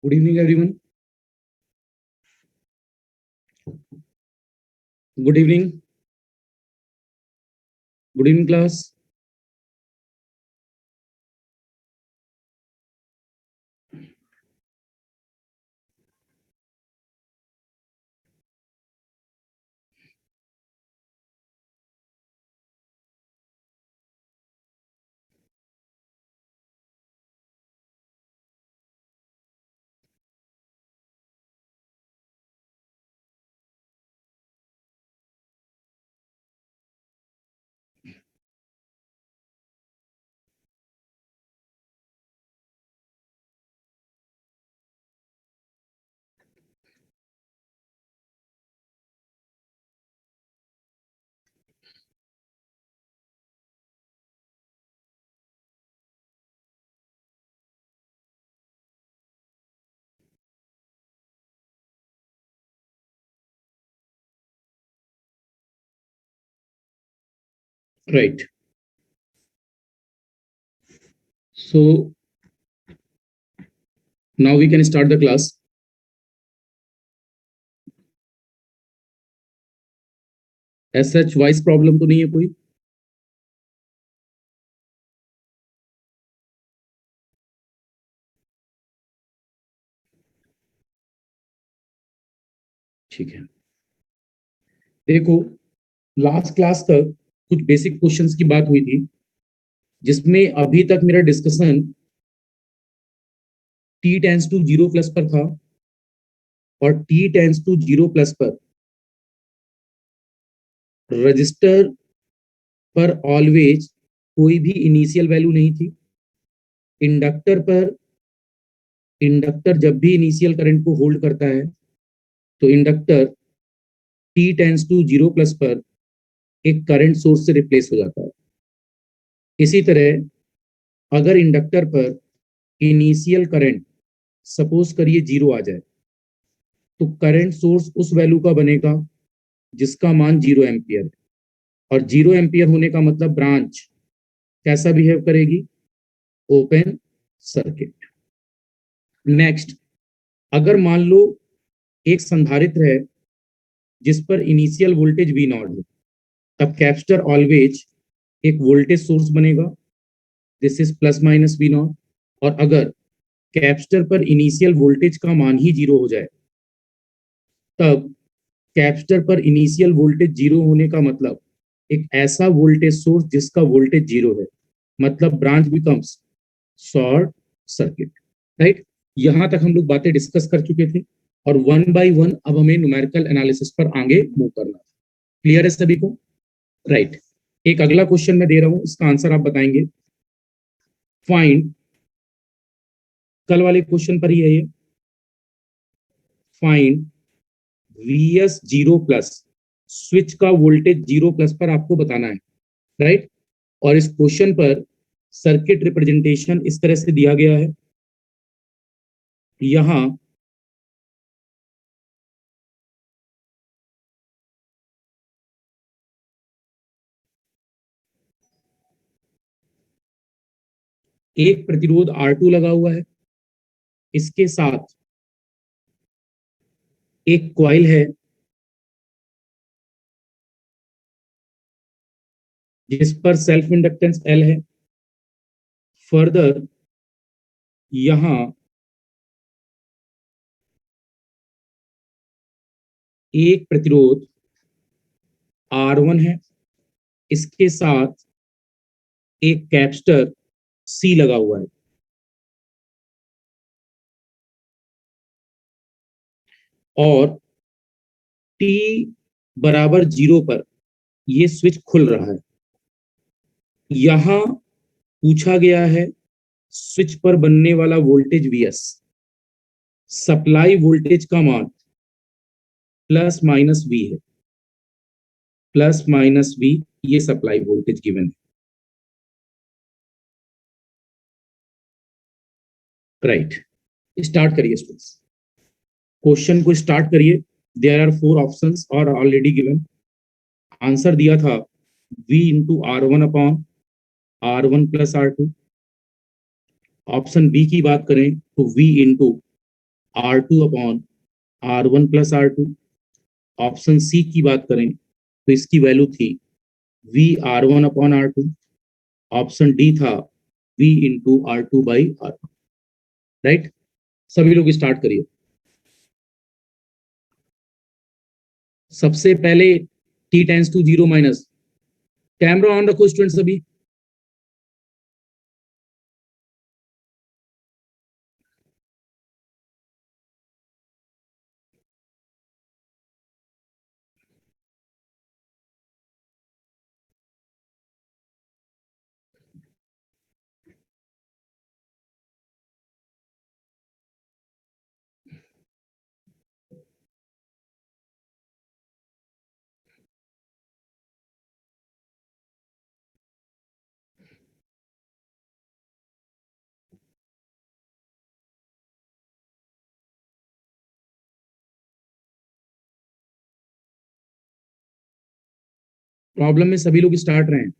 Good evening, everyone. Good evening. Good evening, class. Right. So now we can start the class. As such, wise problem तो नहीं है कोई. ठीक है. देखो, लास्ट क्लास तक कुछ बेसिक क्वेश्चंस की बात हुई थी, जिसमें अभी तक मेरा discussion t tends to 0 plus पर था और t टेंस टू 0 प्लस पर रजिस्टर पर ऑलवेज कोई भी इनिशियल वैल्यू नहीं थी. इंडक्टर जब भी इनिशियल करंट को होल्ड करता है तो inductor t tends to 0 plus पर एक करंट सोर्स से रिप्लेस हो जाता है. इसी तरह अगर इंडक्टर पर इनिशियल करंट सपोज करिए 0 आ जाए तो करंट सोर्स उस वैल्यू का बनेगा जिसका मान 0 एम्पियर है. और 0 एम्पियर होने का मतलब ब्रांच कैसा बिहेव करेगी? Open circuit. नेक्स्ट, अगर मान लो एक संधारित्र है जिस पर इनिशियल वोल्टेज V नॉट है, तब कैपेसिटर ऑलवेज एक वोल्टेज सोर्स बनेगा. This is plus minus V not. और अगर कैपेसिटर पर इनिशियल वोल्टेज का मान ही 0 हो जाए, तब कैपेसिटर पर इनिशियल वोल्टेज 0 होने का मतलब एक ऐसा वोल्टेज सोर्स जिसका वोल्टेज 0 है, मतलब branch becomes short circuit. Right. यहां तक हम लोग बातें डिस्कस कर चुके थे और वन बाय वन अब हमें न्यूमेरिकल एनालिसिस पर आगे मूव करना है. क्लियर है सभी को? राइट. एक अगला क्वेश्चन मैं दे रहा हूं, इसका आंसर आप बताएंगे. फाइंड, कल वाले क्वेश्चन पर ही है ये. फाइंड Vs 0 प्लस, स्विच का वोल्टेज 0 प्लस पर आपको बताना है. राइट. और इस क्वेश्चन पर सर्किट रिप्रेजेंटेशन इस तरह से दिया गया है. यहां एक प्रतिरोध R2 लगा हुआ है, इसके साथ एक कॉइल है जिस पर सेल्फ इंडक्टेंस L है. फर्दर यहां एक प्रतिरोध R1 है, इसके साथ एक कैपेसिटर C लगा हुआ है. और T बराबर 0 पर ये स्विच खुल रहा है. यहां पूछा गया है स्विच पर बनने वाला वोल्टेज Vs. सप्लाई वोल्टेज का मान प्लस माइनस V है. प्लस माइनस V ये सप्लाई वोल्टेज गिवन है. राइट. स्टार्ट करिए स्टूडेंट्स, क्वेश्चन को स्टार्ट करिए. देयर आर 4 ऑप्शंस और ऑलरेडी गिवन. आंसर दिया था V into R1 upon R1 plus R2. Option B की बात करें तो V into R2 upon R1 plus R2। Option C की बात करें तो इसकी वैल्यू थी VR1 upon R2। Option D था V into R2 by R1। Right, सभी लोग स्टार्ट करिए। सबसे पहले t tends to 0 minus, camera on रखो स्टूडेंट सभी। प्रॉब्लम में सभी लोग स्टार्ट रहे हैं।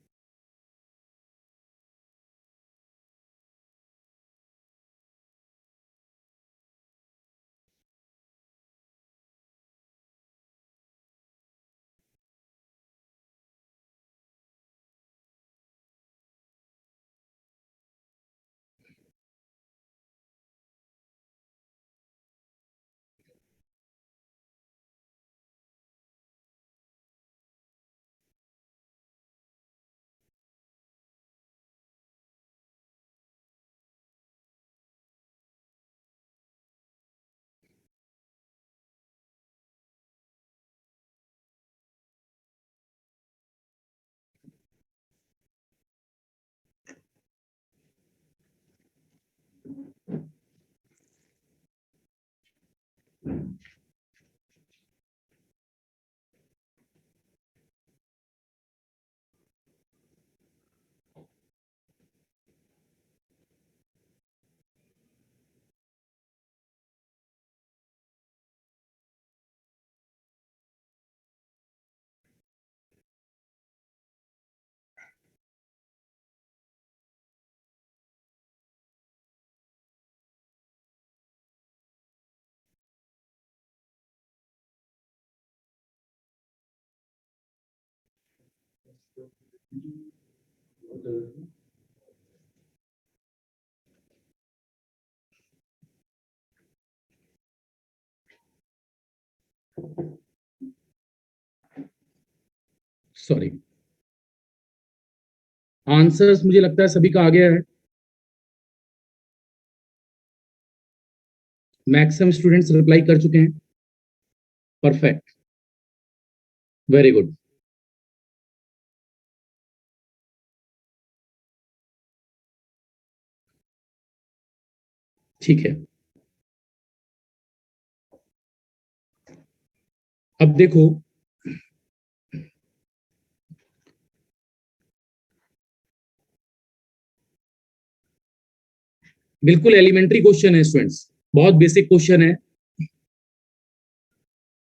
सॉरी, आंसर्स मुझे लगता है सभी का आ गया है। मैक्सिमम स्टूडेंट्स रिप्लाई कर चुके हैं। Perfect, very good. ठीक है, अब देखो, बिल्कुल एलिमेंट्री क्वेश्चन है स्टूडेंट्स, बहुत बेसिक क्वेश्चन है।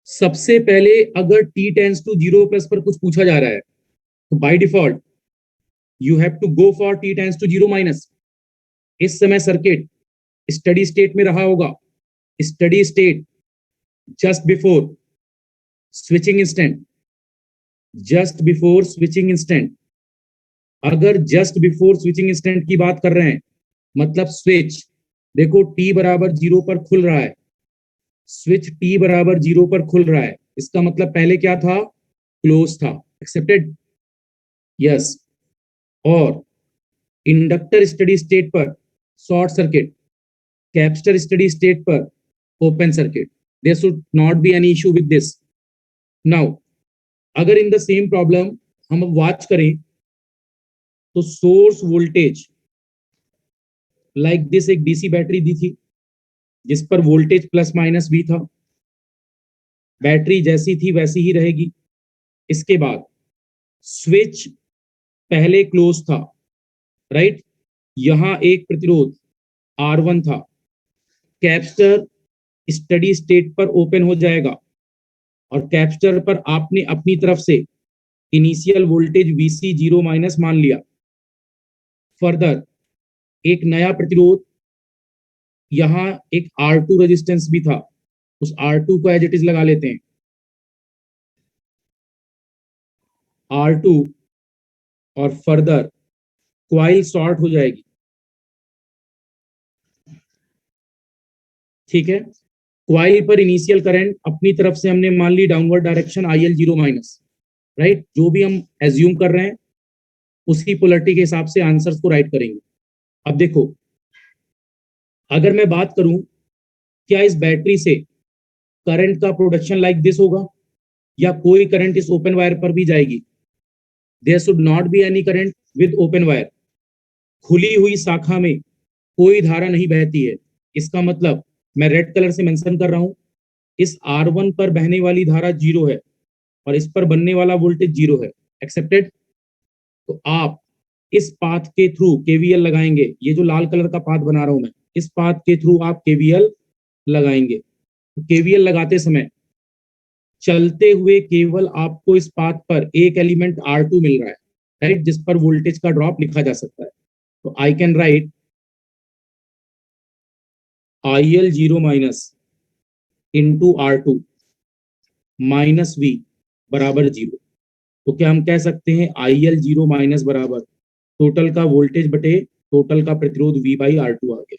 सबसे पहले अगर t टेंस टू 0 प्लस पर कुछ पूछा जा रहा है तो by default you have to go for t tends to 0 minus. इस समय सर्किट स्टडी स्टेट में रहा होगा। Steady state just before switching instant, just before switching instant. अगर जस्ट बिफोर स्विचिंग इंस्टेंट की बात कर रहे हैं मतलब स्विच देखो t बराबर 0 पर खुल रहा है, स्विच t बराबर 0 पर खुल रहा है, इसका मतलब पहले क्या था, क्लोज था। Accepted, yes. और इंडक्टर स्टडी स्टेट पर short circuit, capacitor steady state पर open circuit. There should not be any issue with this. Now अगर इन द सेम प्रॉब्लम हम अब वॉच करें तो सोर्स वोल्टेज लाइक दिस एक डीसी बैटरी दी थी जिस पर वोल्टेज प्लस माइनस भी था। बैटरी जैसी थी वैसी ही रहेगी। इसके बाद स्विच पहले क्लोज था, राइट। यहां एक प्रतिरोध R1 था। कैपेसिटर स्टडी स्टेट पर ओपन हो जाएगा और कैपेसिटर पर आपने अपनी तरफ से इनिशियल वोल्टेज VC 0 माइनस मान लिया। फर्दर एक नया प्रतिरोध यहाँ एक R2 रेजिस्टेंस भी था, उस R2 को एज इट इज लगा लेते हैं। R2 और फर्दर क्वाइल शॉर्ट हो जाएगी, ठीक है। क्वाइल पर इनिशियल करंट अपनी तरफ से हमने मान ली downward direction IL0 minus, right. जो भी हम एज्यूम कर रहे हैं उसी पोलरिटी के हिसाब से आंसर्स को राइट करेंगे। अब देखो, अगर मैं बात करूं क्या इस बैटरी से करंट का प्रोडक्शन लाइक दिस होगा, या कोई करंट इस ओपन वायर पर भी जाएगी? There should not be any current with open wire. खुली हुई शाखा में कोई धारा नहीं बहती है। इसका मतलब मैं रेड कलर से मेंशन कर रहा हूं, इस R1 पर बहने वाली धारा 0 है और इस पर बनने वाला वोल्टेज 0 है। एक्सेप्टेड। तो आप इस पाथ के थ्रू केवीएल लगाएंगे। ये जो लाल कलर का पाथ बना रहा हूं मैं, इस पाथ के थ्रू आप केवीएल लगाएंगे। तो केवीएल लगाते समय चलते हुए केवल आपको इस पाथ पर एक एलिमेंट R2 मिल रहा है, राइट, जिस पर वोल्टेज का ड्रॉप लिखा जा सकता है। तो I can write IL0 minus into R2 minus V बराबर 0। तो क्या हम कह सकते हैं IL0 माइनस बराबर टोटल का वोल्टेज बटे टोटल का प्रतिरोध V बाई R2 आ गया।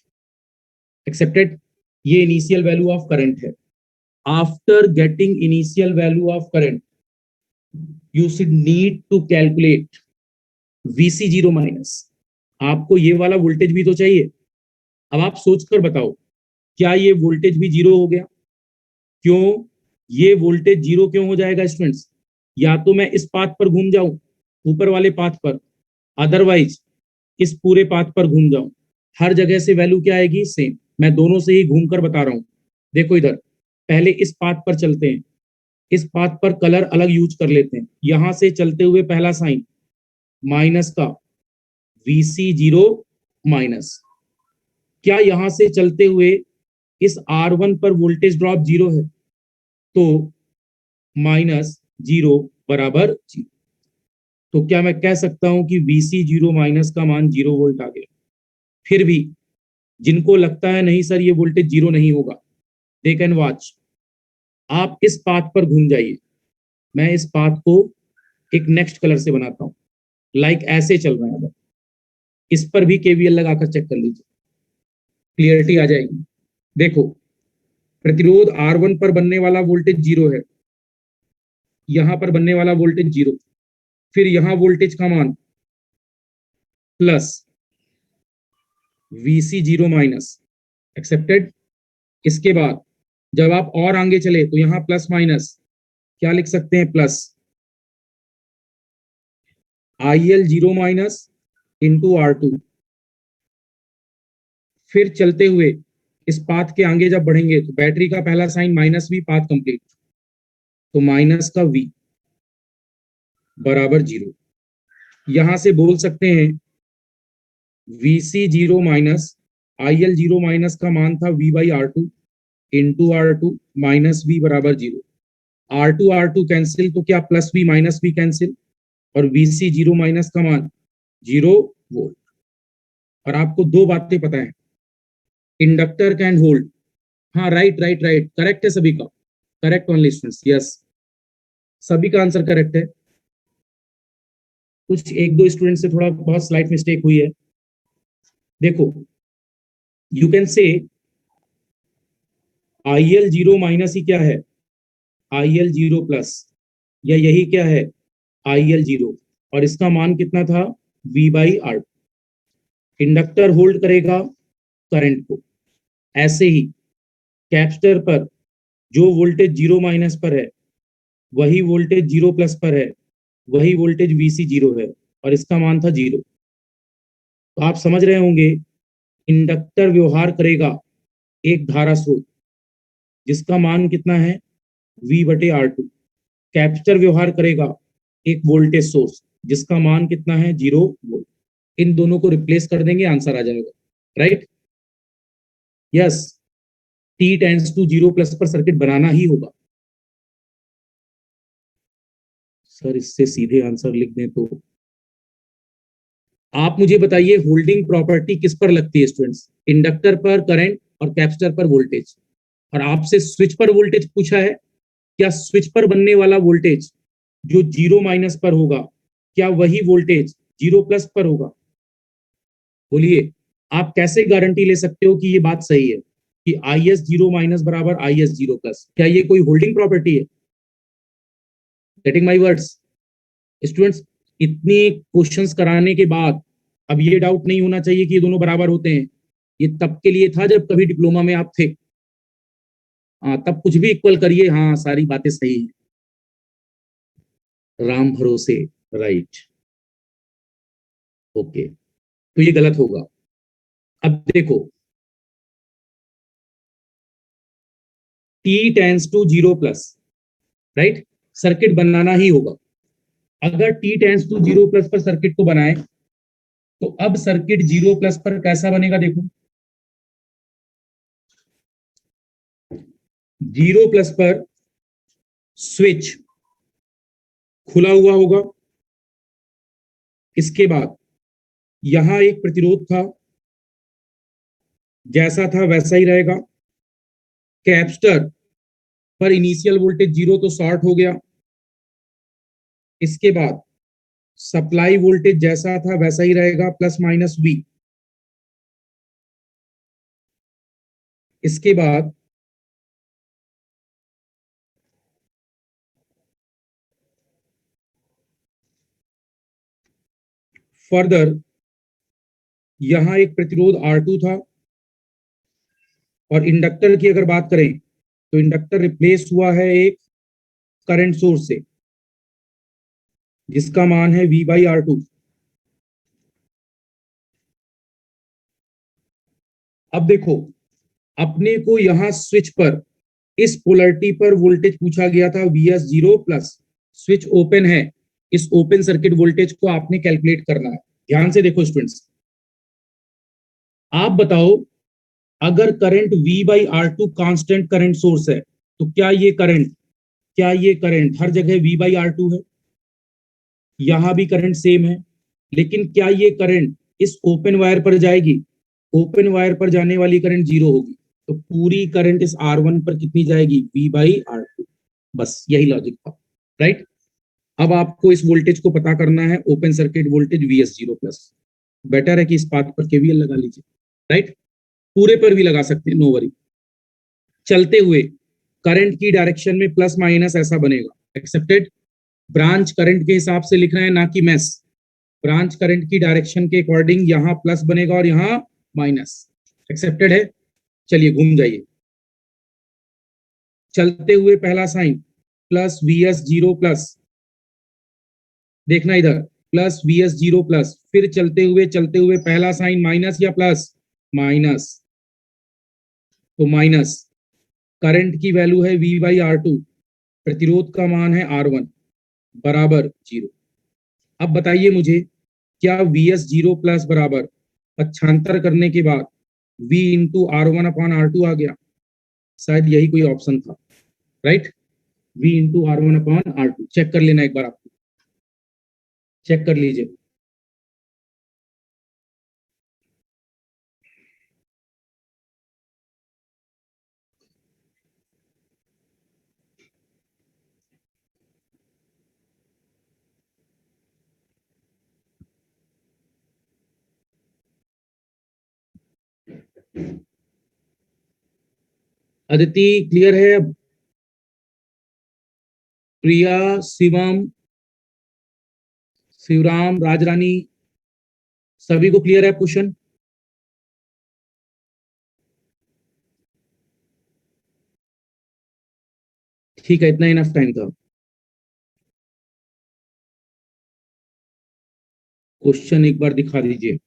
एक्सेप्टेड। ये इनिशियल वैल्यू ऑफ करंट है। After getting initial value of current you should need to calculate VC0 minus. आपको ये वाला वोल्टेज भी तो चाहिए। अब आप सोचकर बताओ, क्या ये वोल्टेज भी 0 हो गया? क्यों ये वोल्टेज 0 क्यों हो जाएगा स्टूडेंट्स? या तो मैं इस पाथ पर घूम जाऊं, ऊपर वाले पाथ पर, अदरवाइज इस पूरे पाथ पर घूम जाऊं। हर जगह से वैल्यू क्या आएगी? सेम। मैं दोनों से ही घूमकर बता रहा हूं। देखो इधर, पहले इस पाथ पर चलते हैं। इस पाथ पर कलर अलग यूज कर लेते हैं। यहां से चलते हुए पहला साइन माइनस का VC0 माइनस। क्या यहां से चलते हुए इस R1 पर वोल्टेज ड्रॉप 0 है? तो माइनस 0 बराबर 0। तो क्या मैं कह सकता हूं कि VC0 माइनस का मान 0 वोल्ट आ गया? फिर भी जिनको लगता है नहीं सर ये वोल्टेज 0 नहीं होगा, दे कैन वॉच। आप इस पाथ पर घूम जाइए। मैं इस पाथ को एक नेक्स्ट कलर से बनाता हूं, लाइक ऐसे चल रहे हैं। इस पर भी केवीएल लगाकर चेक कर लीजिए, क्लियरिटी आ जाएगी। देखो, प्रतिरोध R1 पर बनने वाला वोल्टेज 0 है, यहां पर बनने वाला वोल्टेज 0, फिर यहां वोल्टेज का मान प्लस VC0 माइनस। एक्सेप्टेड। इसके बाद जब आप और आगे चले तो यहां प्लस माइनस क्या लिख सकते हैं? Plus IL0 minus into R2। फिर चलते हुए इस पाथ के आगे जब बढ़ेंगे तो बैटरी का पहला sign minus V, path complete, तो माइनस का V बराबर 0। यहां से बोल सकते हैं VC0 माइनस IL0 माइनस का मान था V by R2 into R2 minus V बराबर 0। R2 कैंसिल, तो क्या plus V minus V cancel, और VC0 माइनस का मान 0 वोल्ट। और आपको दो बातें पता है, इंडक्टर कैन होल्ड। हाँ, राइट राइट राइट, करेक्ट है सभी का, करेक्ट ओनली स्टूडेंट्स, यस, सभी का आंसर करेक्ट है। कुछ एक दो स्टूडेंट से थोड़ा बहुत स्लाइट मिस्टेक हुई है। देखो, you can say IL0 minus ही क्या है? IL0 प्लस, या यही क्या है? IL0, और इसका मान कितना था? V by R। Inductor hold करेगा करंट को। ऐसे ही कैपेसिटर पर जो वोल्टेज 0 माइनस पर है वही वोल्टेज 0 प्लस पर है, वही वोल्टेज VC0 है, और इसका मान था 0। तो आप समझ रहे होंगे, इंडक्टर व्यवहार करेगा एक धारा स्रोत जिसका मान कितना है? V बटे R2। कैपेसिटर व्यवहार करेगा एक वोल्टेज सोर्स जिसका मान कितना है? 0 वोल्ट। इन दोनों को रिप्लेस कर देंगे, आंसर आ जाएगा, right. Yes, T tends to 0 plus पर सर्किट बनाना ही होगा। सर इससे सीधे आंसर लिख दें तो आप मुझे बताइए, होल्डिंग प्रॉपर्टी किस पर लगती है स्टूडेंट्स? इंडक्टर पर करंट और कैपेसिटर पर वोल्टेज, और आपसे स्विच पर वोल्टेज पूछा है, क्या स्विच पर बनने वाला वोल्टेज जो 0 - पर होगा, क्या वही वोल्टेज 0+ पर होगा? बोलिए, आप कैसे गारंटी ले सकते हो कि ये बात सही है कि IS 0- बराबर IS 0+? क्या ये कोई होल्डिंग प्रॉपर्टी है? Getting my words? स्टूडेंट्स, इतने क्वेश्चंस कराने के बाद अब ये डाउट नहीं होना चाहिए कि ये दोनों बराबर होते हैं। ये तब के लिए था जब कभी डिप्लोमा में आप थे। हाँ, तब कुछ भी इक्वल करिए, हाँ सारी बातें सही है, राम भरोसे, राइट, ओके, तो ये गलत होगा। अब देखो, t tends to 0+, right, circuit बनाना ही होगा। अगर t टेंस टू 0+ पर सर्किट को बनाए तो अब सर्किट 0+ पर कैसा बनेगा? देखो, 0+ पर स्विच खुला हुआ होगा, इसके बाद यहां एक प्रतिरोध था, जैसा था वैसा ही रहेगा, कैपेसिटर पर इनिशियल वोल्टेज 0 तो शॉर्ट हो गया, इसके बाद सप्लाई वोल्टेज जैसा था वैसा ही रहेगा, ±V, इसके बाद फर्दर यहां एक प्रतिरोध R2 था, और इंडक्टर की अगर बात करें तो इंडक्टर रिप्लेस हुआ है एक करंट सोर्स से, जिसका मान है V/R2। अब देखो, अपने को यहां स्विच पर इस पोलरिटी पर वोल्टेज पूछा गया था VS 0+, स्विच ओपन है, इस ओपन सर्किट वोल्टेज को आपने कैलकुलेट करना है। ध्यान से देखो स्टूडेंट्स, आप बताओ, अगर current V/R2 constant current source है तो क्या ये करंट हर जगह V/R2 है? यहां भी करंट सेम है, लेकिन क्या ये करंट इस ओपन वायर पर जाएगी? ओपन वायर पर जाने वाली करंट 0 होगी, तो पूरी करंट इस R1 पर कितनी जाएगी? V/R2। बस यही लॉजिक था, राइट। अब आपको इस वोल्टेज को पता करना है, open circuit voltage VS 0+। Better है कि इस बात पर KVL लगा लीजिए, राइट, पूरे पर भी लगा सकते हैं, नो वरी। चलते हुए करंट की डायरेक्शन में प्लस माइनस ऐसा बनेगा, एक्सेप्टेड। ब्रांच करंट के हिसाब से लिख रहे हैं, ना कि मैस। ब्रांच करंट की डायरेक्शन के अकॉर्डिंग यहां प्लस बनेगा और यहां माइनस, एक्सेप्टेड है। चलिए घूम जाइए, चलते हुए पहला साइन +VS 0+, देखना इधर, +VS 0+, फिर चलते हुए पहला साइन माइनस या प्लस? माइनस, तो माइनस, करंट की वैल्यू है V/R2, प्रतिरोध का मान है R1 बराबर 0। अब बताइए मुझे, क्या VS 0+ बराबर पक्षांतर करने के बाद V/R1/R2 आ गया? शायद यही कोई ऑप्शन था, राइट, V/R1/R2। चेक कर लेना एक बार, आप चेक कर लीजिए। अदिति क्लियर है? अब प्रिया, शिवम, शिवराम, राजरानी, सभी को क्लियर है क्वेश्चन? ठीक है, इतना इनफ टाइम था। क्वेश्चन एक बार दिखा दीजिए।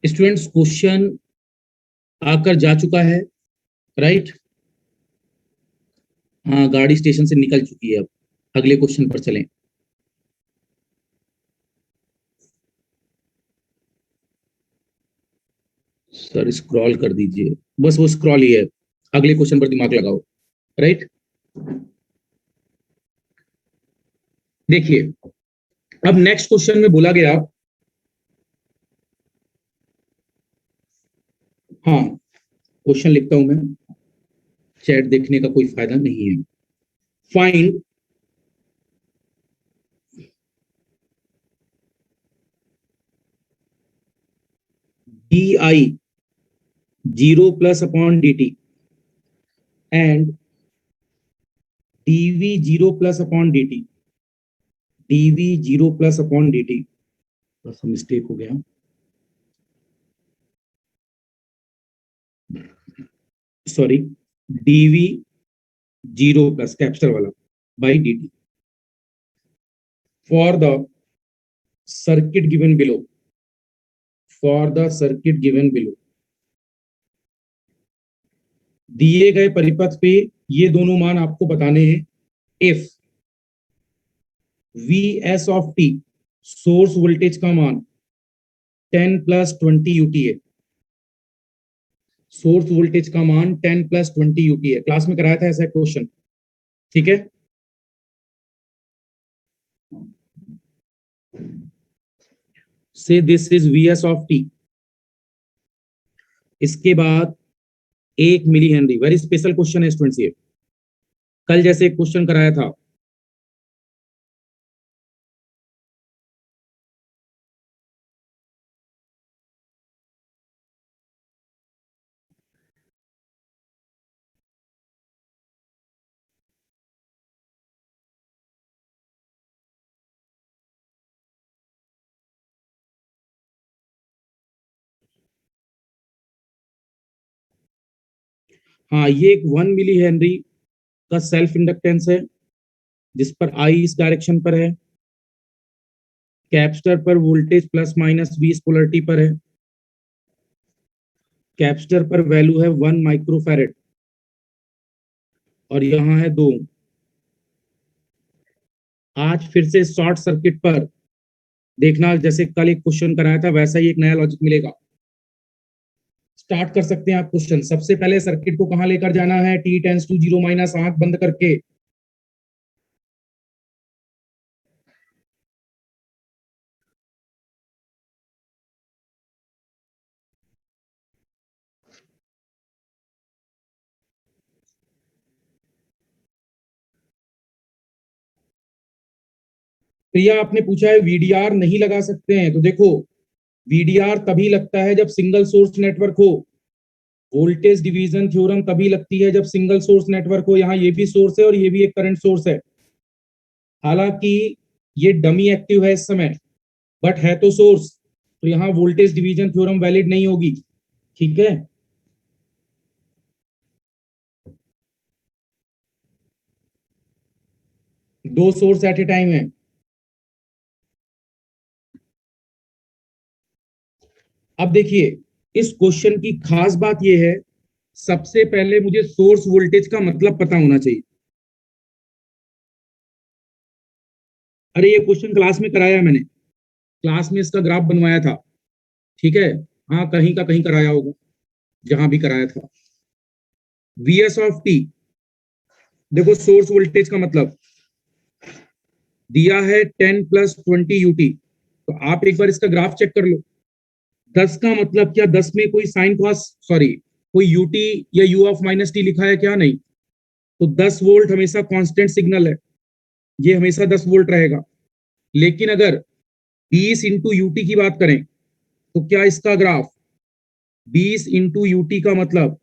स्टूडेंट्स, क्वेश्चन आकर जा चुका है, राइट। हाँ, गाड़ी स्टेशन से निकल चुकी है। अब अगले क्वेश्चन पर चलें। सर स्क्रॉल कर दीजिए, बस वो स्क्रॉल ही है, अगले क्वेश्चन पर दिमाग लगाओ, राइट। देखिए, अब नेक्स्ट क्वेश्चन में बोला गया, हाँ क्वेश्चन लिखता हूं मैं, चैट देखने का कोई फायदा नहीं है। Find D I zero plus upon D T and DV zero plus upon D T, DV zero plus upon D T, बस मिस्टेक हो गया, sorry, DV zero plus capture वाला by D T for the circuit given below, for the circuit given below, दिए गए परिपथ पे ये दोनों मान आपको बताने हैं। If we S of T, source voltage का मान 10 प्लस 20 यूटी है, सोर्स वोल्टेज का मान 10 प्लस 20 यूटी है, क्लास में कराया था ऐसा क्वेश्चन, ठीक है। Say this is V S of T, इसके बाद 1 millihenry, very special question है स्टूडेंट्स ये, कल जैसे एक क्वेश्चन कराया था, हाँ ये एक 1 मिली हेनरी का सेल्फ इंडक्टेंस है, जिस पर आई इस डायरेक्शन पर है, कैपेसिटर पर वोल्टेज प्लस माइनस 20 पोलरिटी पर है, कैपेसिटर पर वैल्यू है 1 माइक्रोफैरेड और यहाँ है 2। आज फिर से शॉर्ट सर्किट पर देखना, जैसे कल एक क्वेश्चन कराया था वैसा ही एक नया लॉजिक मिलेगा। स्टार्ट कर सकते हैं आप क्वेश्चन। सबसे पहले सर्किट को कहां लेकर जाना है, T tends to zero minus, आंख बंद करके। प्रिया आपने पूछा है वीडीआर नहीं लगा सकते हैं, तो देखो वीडीआर तभी लगता है जब सिंगल सोर्स नेटवर्क हो, वोल्टेज डिवीजन थ्योरम तभी लगती है जब सिंगल सोर्स नेटवर्क हो। यहाँ ये भी सोर्स है और ये भी एक करंट सोर्स है, हालांकि ये डमी एक्टिव है इस समय, बट है तो सोर्स, तो यहाँ वोल्टेज डिवीजन थ्योरम वैलिड नहीं होगी, ठीक है। दो सोर्स एट ए टाइम है। अब देखिए, इस क्वेश्चन की खास बात यह है, सबसे पहले मुझे सोर्स वोल्टेज का मतलब पता होना चाहिए। अरे ये क्वेश्चन क्लास में कराया है मैंने, क्लास में इसका ग्राफ बनवाया था, ठीक है। हाँ कहीं का कहीं कराया होगा, जहां भी कराया था। वी एस ऑफ टी, देखो सोर्स वोल्टेज का मतलब दिया है 10 प्लस 20 यूटी, तो आप एक बार इसका ग्राफ चेक कर लो। 10 का मतलब क्या, 10 में कोई साइन कॉस, सॉरी कोई यूटी या यू ऑफ माइनस टी लिखा है क्या, नहीं। तो 10 वोल्ट हमेशा कांस्टेंट सिग्नल है, ये हमेशा 10 वोल्ट रहेगा। लेकिन अगर 20 इंटू यूटी की बात करें, तो क्या इसका ग्राफ 20 इंटू यूटी का मतलब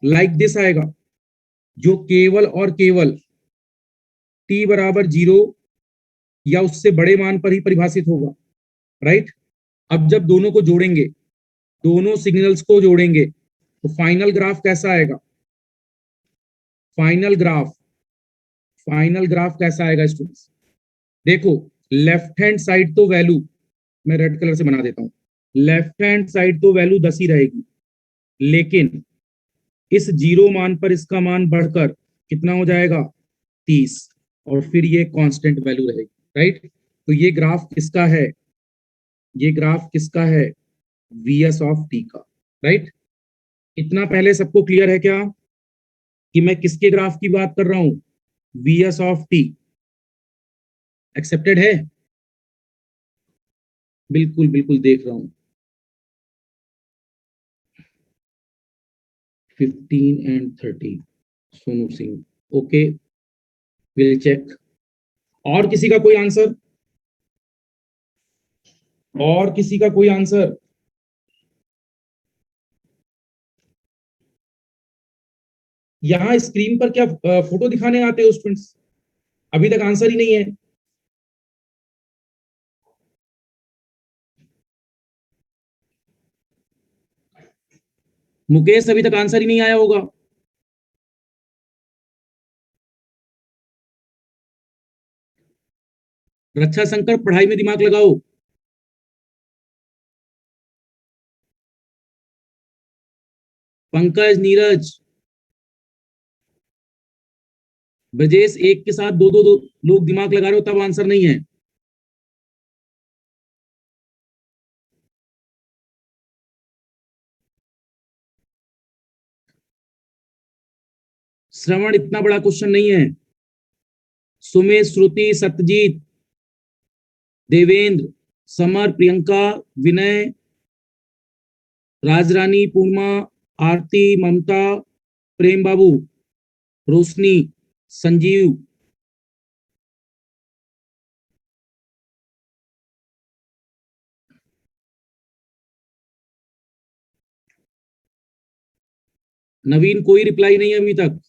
लाइक दिस आएगा, जो केवल और केवल टी बराबर 0 या उससे बड़े मान पर ही परिभाषित होगा, राइट। अब जब दोनों को जोड़ेंगे, दोनों सिग्नल्स को जोड़ेंगे, तो फाइनल ग्राफ कैसा आएगा, फाइनल ग्राफ, फाइनल ग्राफ कैसा आएगा स्टूडेंट्स। देखो लेफ्ट हैंड साइड तो वैल्यू, मैं रेड कलर से बना देता हूं, लेफ्ट हैंड साइड तो वैल्यू 10 ही रहेगी, लेकिन इस 0 मान पर इसका मान बढ़कर कितना हो जाएगा, 30, और फिर ये कांस्टेंट वैल्यू रहेगी, राइट। तो ये ग्राफ किसका है, ये ग्राफ किसका है, वी एस ऑफ टी का, राइट। इतना पहले सबको क्लियर है क्या कि मैं किसके ग्राफ की बात कर रहा हूं, V S of T. Accepted है? बिल्कुल बिल्कुल देख रहा हूं। 15 and 30 Sonu Singh. Okay, will check. और किसी का कोई आंसर? और किसी का कोई आंसर? यहां स्क्रीन पर क्या फोटो दिखाने आते हो स्टूडेंट्स? अभी तक आंसर ही नहीं है। मुकेश, अभी तक आंसर ही नहीं आया होगा। रक्षा शंकर, पढ़ाई में दिमाग लगाओ। पंकज, नीरज, ब्रजेश, एक के साथ दो लोग दिमाग लगा रहे हो तब आंसर नहीं है। श्रवण, इतना बड़ा क्वेश्चन नहीं है। सुमित, श्रुति, सत्यजीत, देवेंद्र, समर, प्रियंका, विनय, राजरानी, पूर्णिमा, आरती, ममता, प्रेम बाबू, रोशनी, संजीव। नवीन, कोई रिप्लाई नहीं है अभी तक।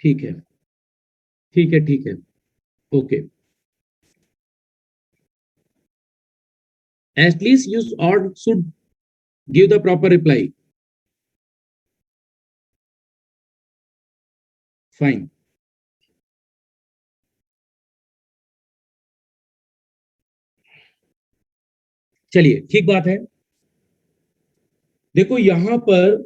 ठीक है, ठीक है, ठीक है। ओके, एटलीस्ट यू और should give the proper reply. Fine. चलिए, ठीक बात है। देखो यहां पर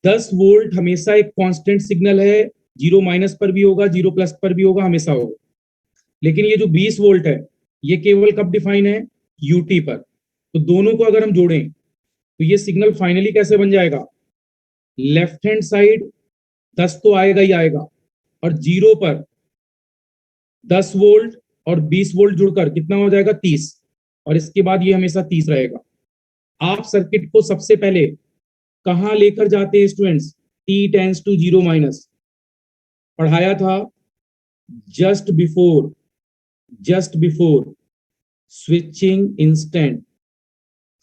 10 वोल्ट हमेशा एक कांस्टेंट सिग्नल है। जीरो माइनस पर भी होगा, जीरो प्लस पर भी होगा, हमेशा होगा। लेकिन ये जो 20 वोल्ट है, ये केवल कब डिफाइन है? यूटी पर। तो दोनों को अगर हम जोड़ें तो ये सिग्नल फाइनली कैसे बन जाएगा? लेफ्ट हैंड साइड 10 तो आएगा ही आएगा, और जीरो पर 10 वोल्ट और 20 वोल्ट जुड़कर कितना हो जाएगा? 30। और इसके बाद ये हमेशा 30 रहेगा। आप सर्किट को सबसे पहले कहां लेकर जाते हैं students? T tends to zero minus. पढ़ाया था just before, just before switching instant,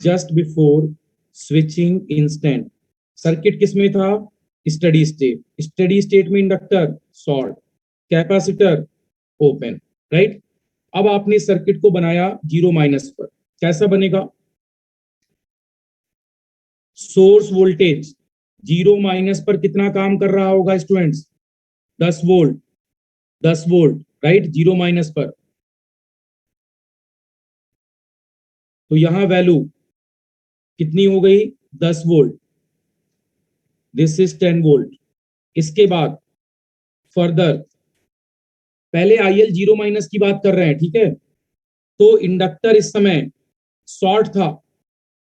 just before switching instant. Circuit किसमें था? Steady state. स्टडी स्टेट में inductor short, capacitor open, right. अब आपने सर्किट को बनाया जीरो माइनस पर, कैसा बनेगा? सोर्स वोल्टेज जीरो माइनस पर कितना काम कर रहा होगा students? 10 volt, 10 volt, right, zero minus पर। तो यहां वैल्यू कितनी हो गई? 10 वोल्ट। This is 10 volt. इसके बाद फर्दर, पहले आईएल जीरो माइनस की बात कर रहे हैं, ठीक है। तो इंडक्टर इस समय शॉर्ट था,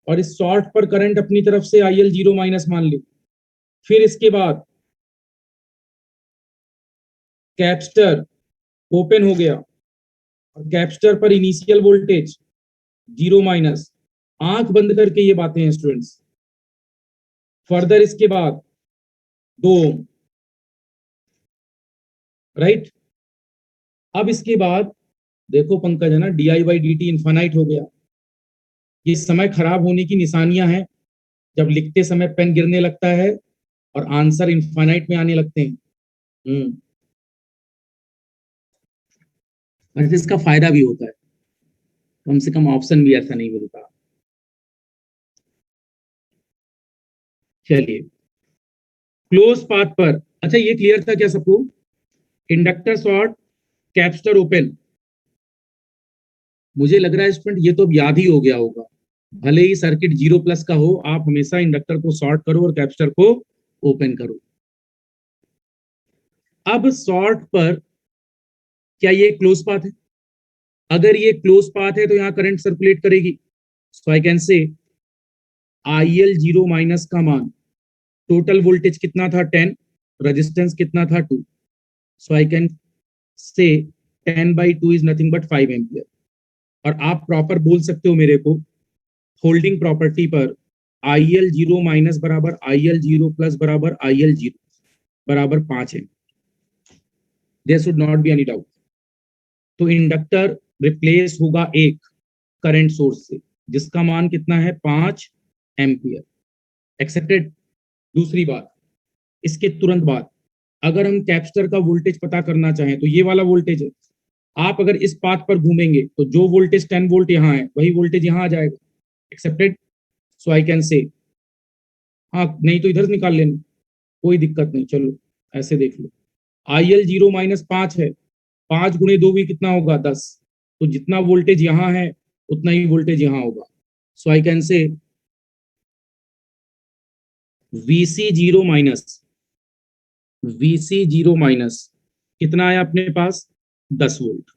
और इस शॉर्ट पर करंट अपनी तरफ से आईएल जीरो माइनस मान ली। फिर इसके बाद कैपेसिटर ओपन हो गया, और कैपेसिटर पर इनिशियल वोल्टेज जीरो माइनस। आंख बंद करके ये बातें हैं स्टूडेंट्स। फर्दर इसके बाद 2 ओम, राइट। अब इसके बाद देखो पंकज, है ना, D I by D T infinite हो गया। ये समय खराब होने की निशानियां हैं, जब लिखते समय पेन गिरने लगता है और आंसर इन्फानाइट में आने लगते हैं। वैसे इसका फायदा भी होता है, कम से कम ऑप्शन भी ऐसा नहीं मिलता। चलिए, क्लोज पाथ पर, अच्छा ये क्लियर था क्या सबको? Inductor short, capacitor open. मुझे लग रहा है स्टूडेंट ये तो अब याद ही हो गया होगा। भले ही सर्किट जीरो प्लस का हो, आप हमेशा इंडक्टर को शॉर्ट करो और कैपेसिटर को ओपन करो। अब शॉर्ट पर क्या ये क्लोज पाथ है? अगर ये क्लोज पाथ है तो यहां करंट सर्कुलेट करेगी। So I can say IL zero minus का मान टोटल वोल्टेज कितना था 10, रेजिस्टेंस कितना था 2, सो आई कैन से 10/2 इज नथिंग बट 5 एम्पियर। और आप प्रॉपर बोल सकते हो मेरे को होल्डिंग प्रॉपर्टी पर IL0 माइनस बराबर IL0 प्लस बराबर IL0 बराबर 5 है। There should not be any doubt. तो इंडक्टर रिप्लेस होगा एक करंट सोर्स से जिसका मान कितना है 5 एम्पियर। एक्सेप्टेड। दूसरी बात, इसके तुरंत बाद अगर हम कैपेसिटर का वोल्टेज पता करना चाहें तो ये वाला वोल्टेज है, आप अगर इस पाथ पर घूमेंगे तो जो वोल्टेज 10 वोल्ट यहाँ है वही वोल्टेज यहाँ आ जाएगा। एक्सेप्टेड। सो आई कैन से, हाँ नहीं तो इधर निकाल लेना, कोई दिक्कत नहीं, चलो ऐसे देख लो। IL0 माइनस 5 है, 5 गुणे 2 भी कितना होगा 10, तो जितना वोल्टेज यहाँ है उतना ही वोल्टेज यहाँ होगा। सो आई कैन से VC0 माइनस कितना आया अपने पास 10 वोल्ट।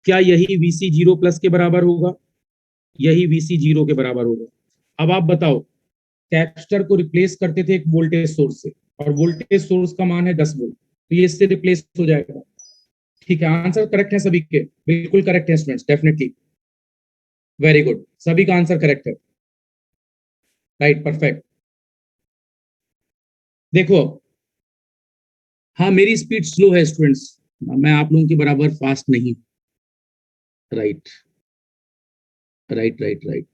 क्या यही VC0 प्लस के बराबर होगा? यही VC0 के बराबर होगा। अब आप बताओ, कैपेसिटर को रिप्लेस करते थे एक वोल्टेज सोर्स से और वोल्टेज सोर्स का मान है 10 वोल्ट, तो ये इससे रिप्लेस हो जाएगा। ठीक है, आंसर करेक्ट है सभी के? बिल्कुल करेक्ट है स्टूडेंट्स, डेफिनेटली, वेरी गुड, सभी का आंसर करेक्ट है। Right, perfect. देखो, हाँ मेरी स्पीड स्लो है स्टूडेंट्स, मैं आप लोगों के बराबर फास्ट नहीं। राइट राइट राइट राइट,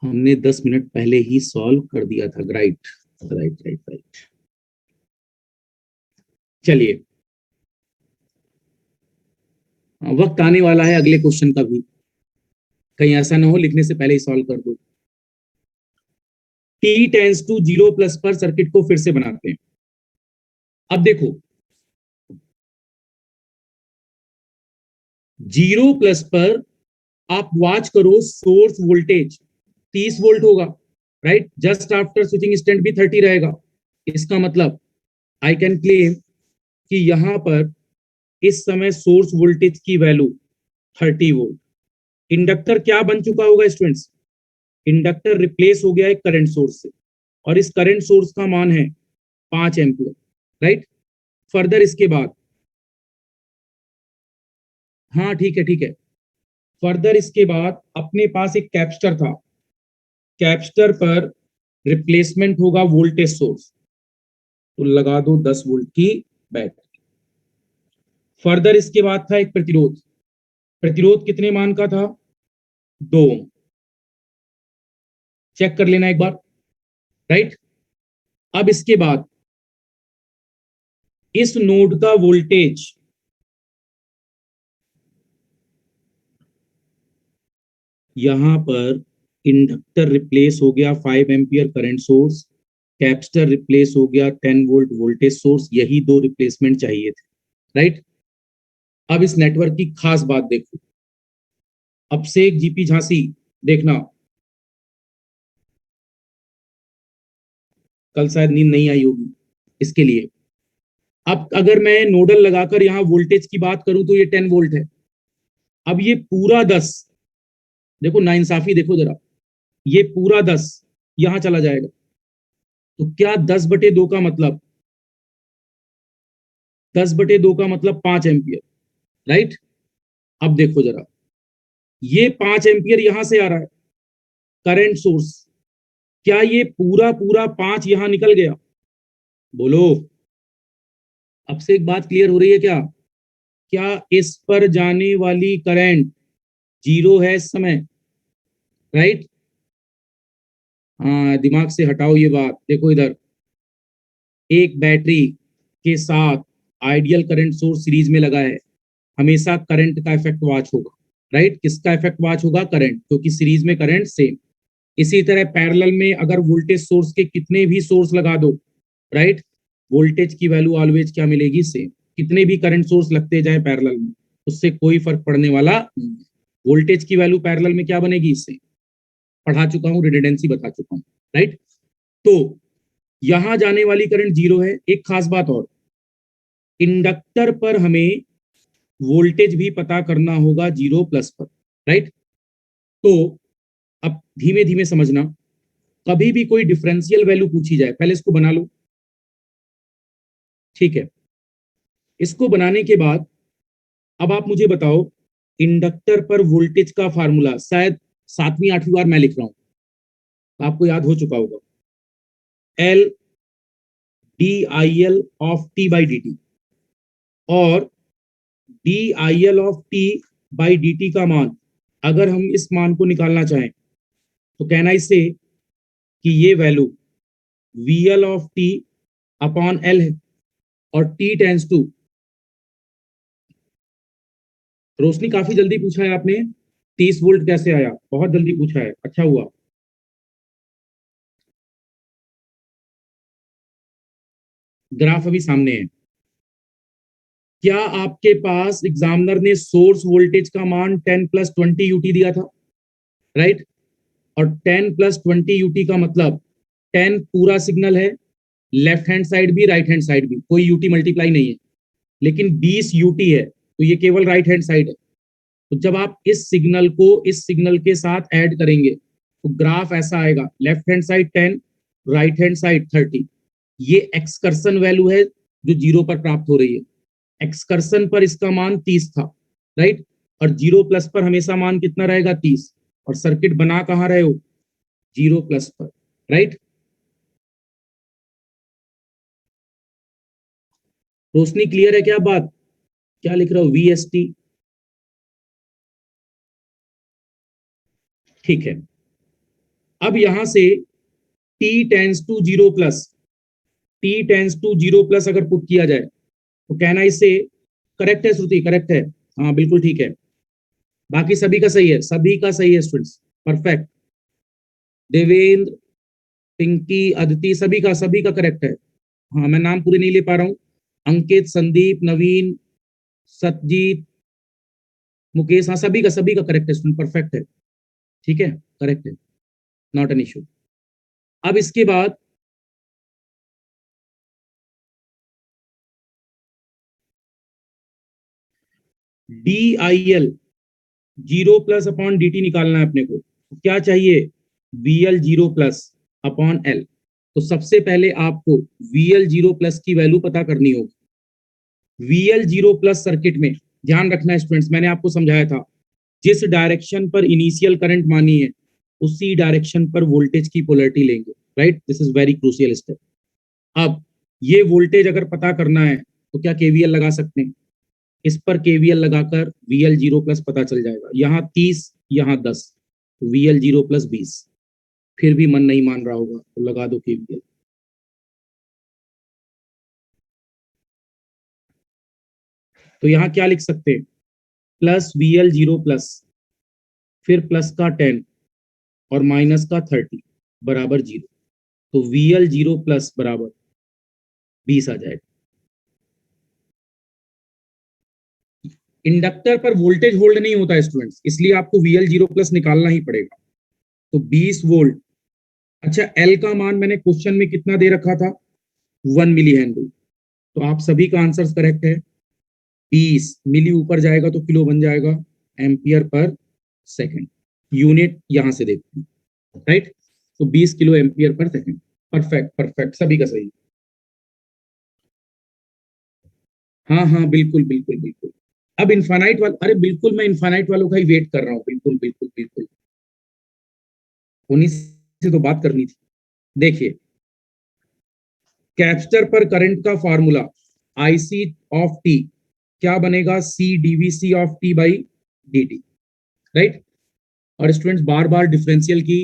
हमने 10 मिनट पहले ही सॉल्व कर दिया था। Right right right right. चलिए, वक्त आने वाला है अगले क्वेश्चन का भी, कहीं ऐसा ना हो लिखने से पहले ही सॉल्व कर दो। T टेंस टू 0 प्लस पर सर्किट को फिर से बनाते हैं। अब देखो, 0 प्लस पर आप वॉच करो, सोर्स वोल्टेज 30 वोल्ट होगा, right. Just after switching state भी 30 रहेगा। इसका मतलब आई कैन क्लेम कि यहां पर इस समय सोर्स वोल्टेज की वैल्यू 30 वोल्ट। इंडक्टर क्या बन चुका होगा स्टूडेंट्स? इंडक्टर रिप्लेस हो गया एक करंट सोर्स से, और इस करंट सोर्स का मान है 5 एम्पियर, राइट। फर्दर इसके बाद, हाँ ठीक है ठीक है, फर्दर इसके बाद अपने पास एक कैपेसिटर था, कैपेसिटर पर रिप्लेसमेंट होगा वोल्टेज सोर्स, तो लगा दो 10 वोल्ट की बैटरी। फर्दर इसके बाद था एक प्रतिरोध, प्रतिरोध कितने मान का था? 2 ओम। चेक कर लेना एक बार, राइट। अब इसके बाद इस नोड का वोल्टेज यहां पर, इंडक्टर रिप्लेस हो गया 5 ampere current source, capacitor replace हो गया 10 वोल्ट वोल्टेज सोर्स, यही दो रिप्लेसमेंट चाहिए थे, राइट। अब इस नेटवर्क की खास बात देखो, अब से एक जीपी झांसी देखना, कल शायद नींद नहीं आई होगी इसके लिए। अब अगर मैं नोडल लगाकर यहां वोल्टेज की बात करूं तो ये 10 वोल्ट है। अब ये पूरा 10, देखो नाइंसाफी देखो जरा, ये पूरा 10 यहां चला जाएगा, तो क्या 10/2 का मतलब, 10/2 का मतलब 5 एम्पियर, राइट। अब देखो जरा, ये 5 एम्पियर यहां से आ रहा है करंट सोर्स, क्या ये पूरा पूरा 5 यहां निकल गया? बोलो, अब से एक बात क्लियर हो रही है क्या? क्या इस पर जाने वाली करंट 0 है इस समय, राइट। हाँ, दिमाग से हटाओ ये बात, देखो इधर, एक बैटरी के साथ आइडियल करंट सोर्स सीरीज में लगा है, हमेशा करंट का इफेक्ट वॉच होगा, राइट। किसका इफेक्ट वॉच होगा? करंट, क्योंकि सीरीज में करंट सेम। इसी तरह पैरेलल में अगर वोल्टेज सोर्स के कितने भी सोर्स लगा दो, राइट, वोल्टेज की वैल्यू ऑलवेज क्या मिलेगी? सेम। कितने भी करंट सोर्स लगते जाए पैरेलल में, उससे कोई फर्क पड़ने वाला नहीं। वोल्टेज की वैल्यू पैरेलल में क्या बनेगी? इससे पढ़ा चुका हूं, रिडंडेंसी बता चुका हूं, राइट। तो यहां जाने वाली करंट 0 है। एक खास बात और, इंडक्टर पर हमें वोल्टेज भी पता करना होगा 0 प्लस पर, राइट। तो अब धीमे धीमे समझना, कभी भी कोई डिफरेंशियल वैल्यू पूछी जाए, पहले इसको बना लो, ठीक है। इसको बनाने के बाद अब आप मुझे बताओ, इंडक्टर पर वोल्टेज का फार्मूला शायद 7वीं 8वीं बार मैं लिख रहा हूं, तो आपको याद हो चुका होगा, L D I L of T by D T, और D I L of T by D T का मान अगर हम इस मान को निकालना चाहें तो कहना इससे कि ये value V L of T upon L है, और टी टेंस टू, रोशनी काफी जल्दी पूछा है आपने, 30 वोल्ट कैसे आया, बहुत जल्दी पूछा है, अच्छा हुआ। ग्राफ अभी सामने है। क्या आपके पास एग्जामिनर ने सोर्स वोल्टेज का मान 10 प्लस 20 यूटी दिया था, राइट? और 10 प्लस 20 यूटी का मतलब 10 पूरा सिग्नल है, लेफ्ट हैंड साइड भी राइट हैंड साइड भी, कोई यूटी मल्टीप्लाई नहीं है, लेकिन 20 यूटी है तो ये केवल राइट हैंड साइड है। तो जब आप इस सिग्नल को इस सिग्नल के साथ ऐड करेंगे तो ग्राफ ऐसा आएगा, left hand side 10, right hand side 30। ये एक्सकर्सन वैल्यू है जो 0 पर प्राप्त हो रही है। एक्सकर्सन पर इसका मान 30 था, राइट? और 0 प्लस पर हमेशा मान कितना रहेगा, 30। और सर्किट बना कहाँ रहे हो, 0 प्लस पर, राइट? रोशनी क्लियर है क्या बात? क्या लिख रहा हूं, VST, ठीक है। अब यहां से t tends to 0 plus, t tends to 0 plus अगर पुट किया जाए तो कहना इससे, करेक्ट है श्रुति, करेक्ट है, हाँ बिल्कुल ठीक है। बाकी सभी का सही है, सभी का सही है स्टूडेंट्स, परफेक्ट। देवेंद्र, पिंकी, अदिति, सभी का करेक्ट है। हाँ मैं नाम पूरे नहीं ले पा रहा हूँ, अंकित, संदीप, नवीन, सतजीत, मुकेश, हाँ सभी का करेक्ट है स्टूडेंट, परफेक्ट है, ठीक है, करेक्ट है, नॉट एन इशू। अब इसके बाद D I L 0 plus upon D T निकालना है अपने को, तो क्या चाहिए, V L 0 plus upon L. तो सबसे पहले आपको वी एल 0 प्लस की वैल्यू पता करनी होगी। वी एल 0 प्लस सर्किट में ध्यान रखना है स्टूडेंट्स, मैंने आपको समझाया था, जिस डायरेक्शन पर इनिशियल करंट मानी है उसी डायरेक्शन पर वोल्टेज की पोलैरिटी लेंगे, right? This is very crucial step. अब ये वोल्टेज अगर पता करना है तो क्या केवीएल लगा सकते हैं, इस पर केवीएल लगाकर वीएल 0 प्लस पता चल जाएगा, यहाँ 30 यहाँ 10, वीएल 0 प्लस 20। फिर भी मन नहीं मान रहा होगा तो लगा दो केवीएल। तो यहाँ क्या लिख सकते हैं, प्लस वीएल 0 प्लस, फिर प्लस का 10 और माइनस का 30 बराबर 0। तो वीएल 0 प्लस बराबर 20 आ जाएगा। इंडक्टर पर वोल्टेज होल्ड नहीं होता है स्टूडेंट्स, इसलिए आपको वीएल 0 प्लस निकालना ही पड़ेगा। तो 20 वोल्ट, अच्छा एल का मान मैंने क्वेश्चन में कितना दे रखा था, 1 मिली हेनरी। तो आप सभी का आंसर करेक्ट है, 20 मिली ऊपर जाएगा तो किलो बन जाएगा, एम्पियर पर सेकंड, यूनिट यहां से देखते हैं, राइट? तो 20 kilo ampere per second, perfect perfect, सभी का सही। हाँ हाँ बिल्कुल बिल्कुल बिल्कुल। अब इन्फानाइट वाला, अरे बिल्कुल मैं इन्फानाइट वालों का ही वेट कर रहा हूँ, बिल्कुल बिल्कुल बिल्कुल, उन्हीं से तो बात करनी थी। देखिए, कैपेसिटर पर करंट का फार्मूला आईसी ऑफ टी क्या बनेगा, C DVC of T by D T, right? और स्टूडेंट्स बार बार डिफरेंशियल की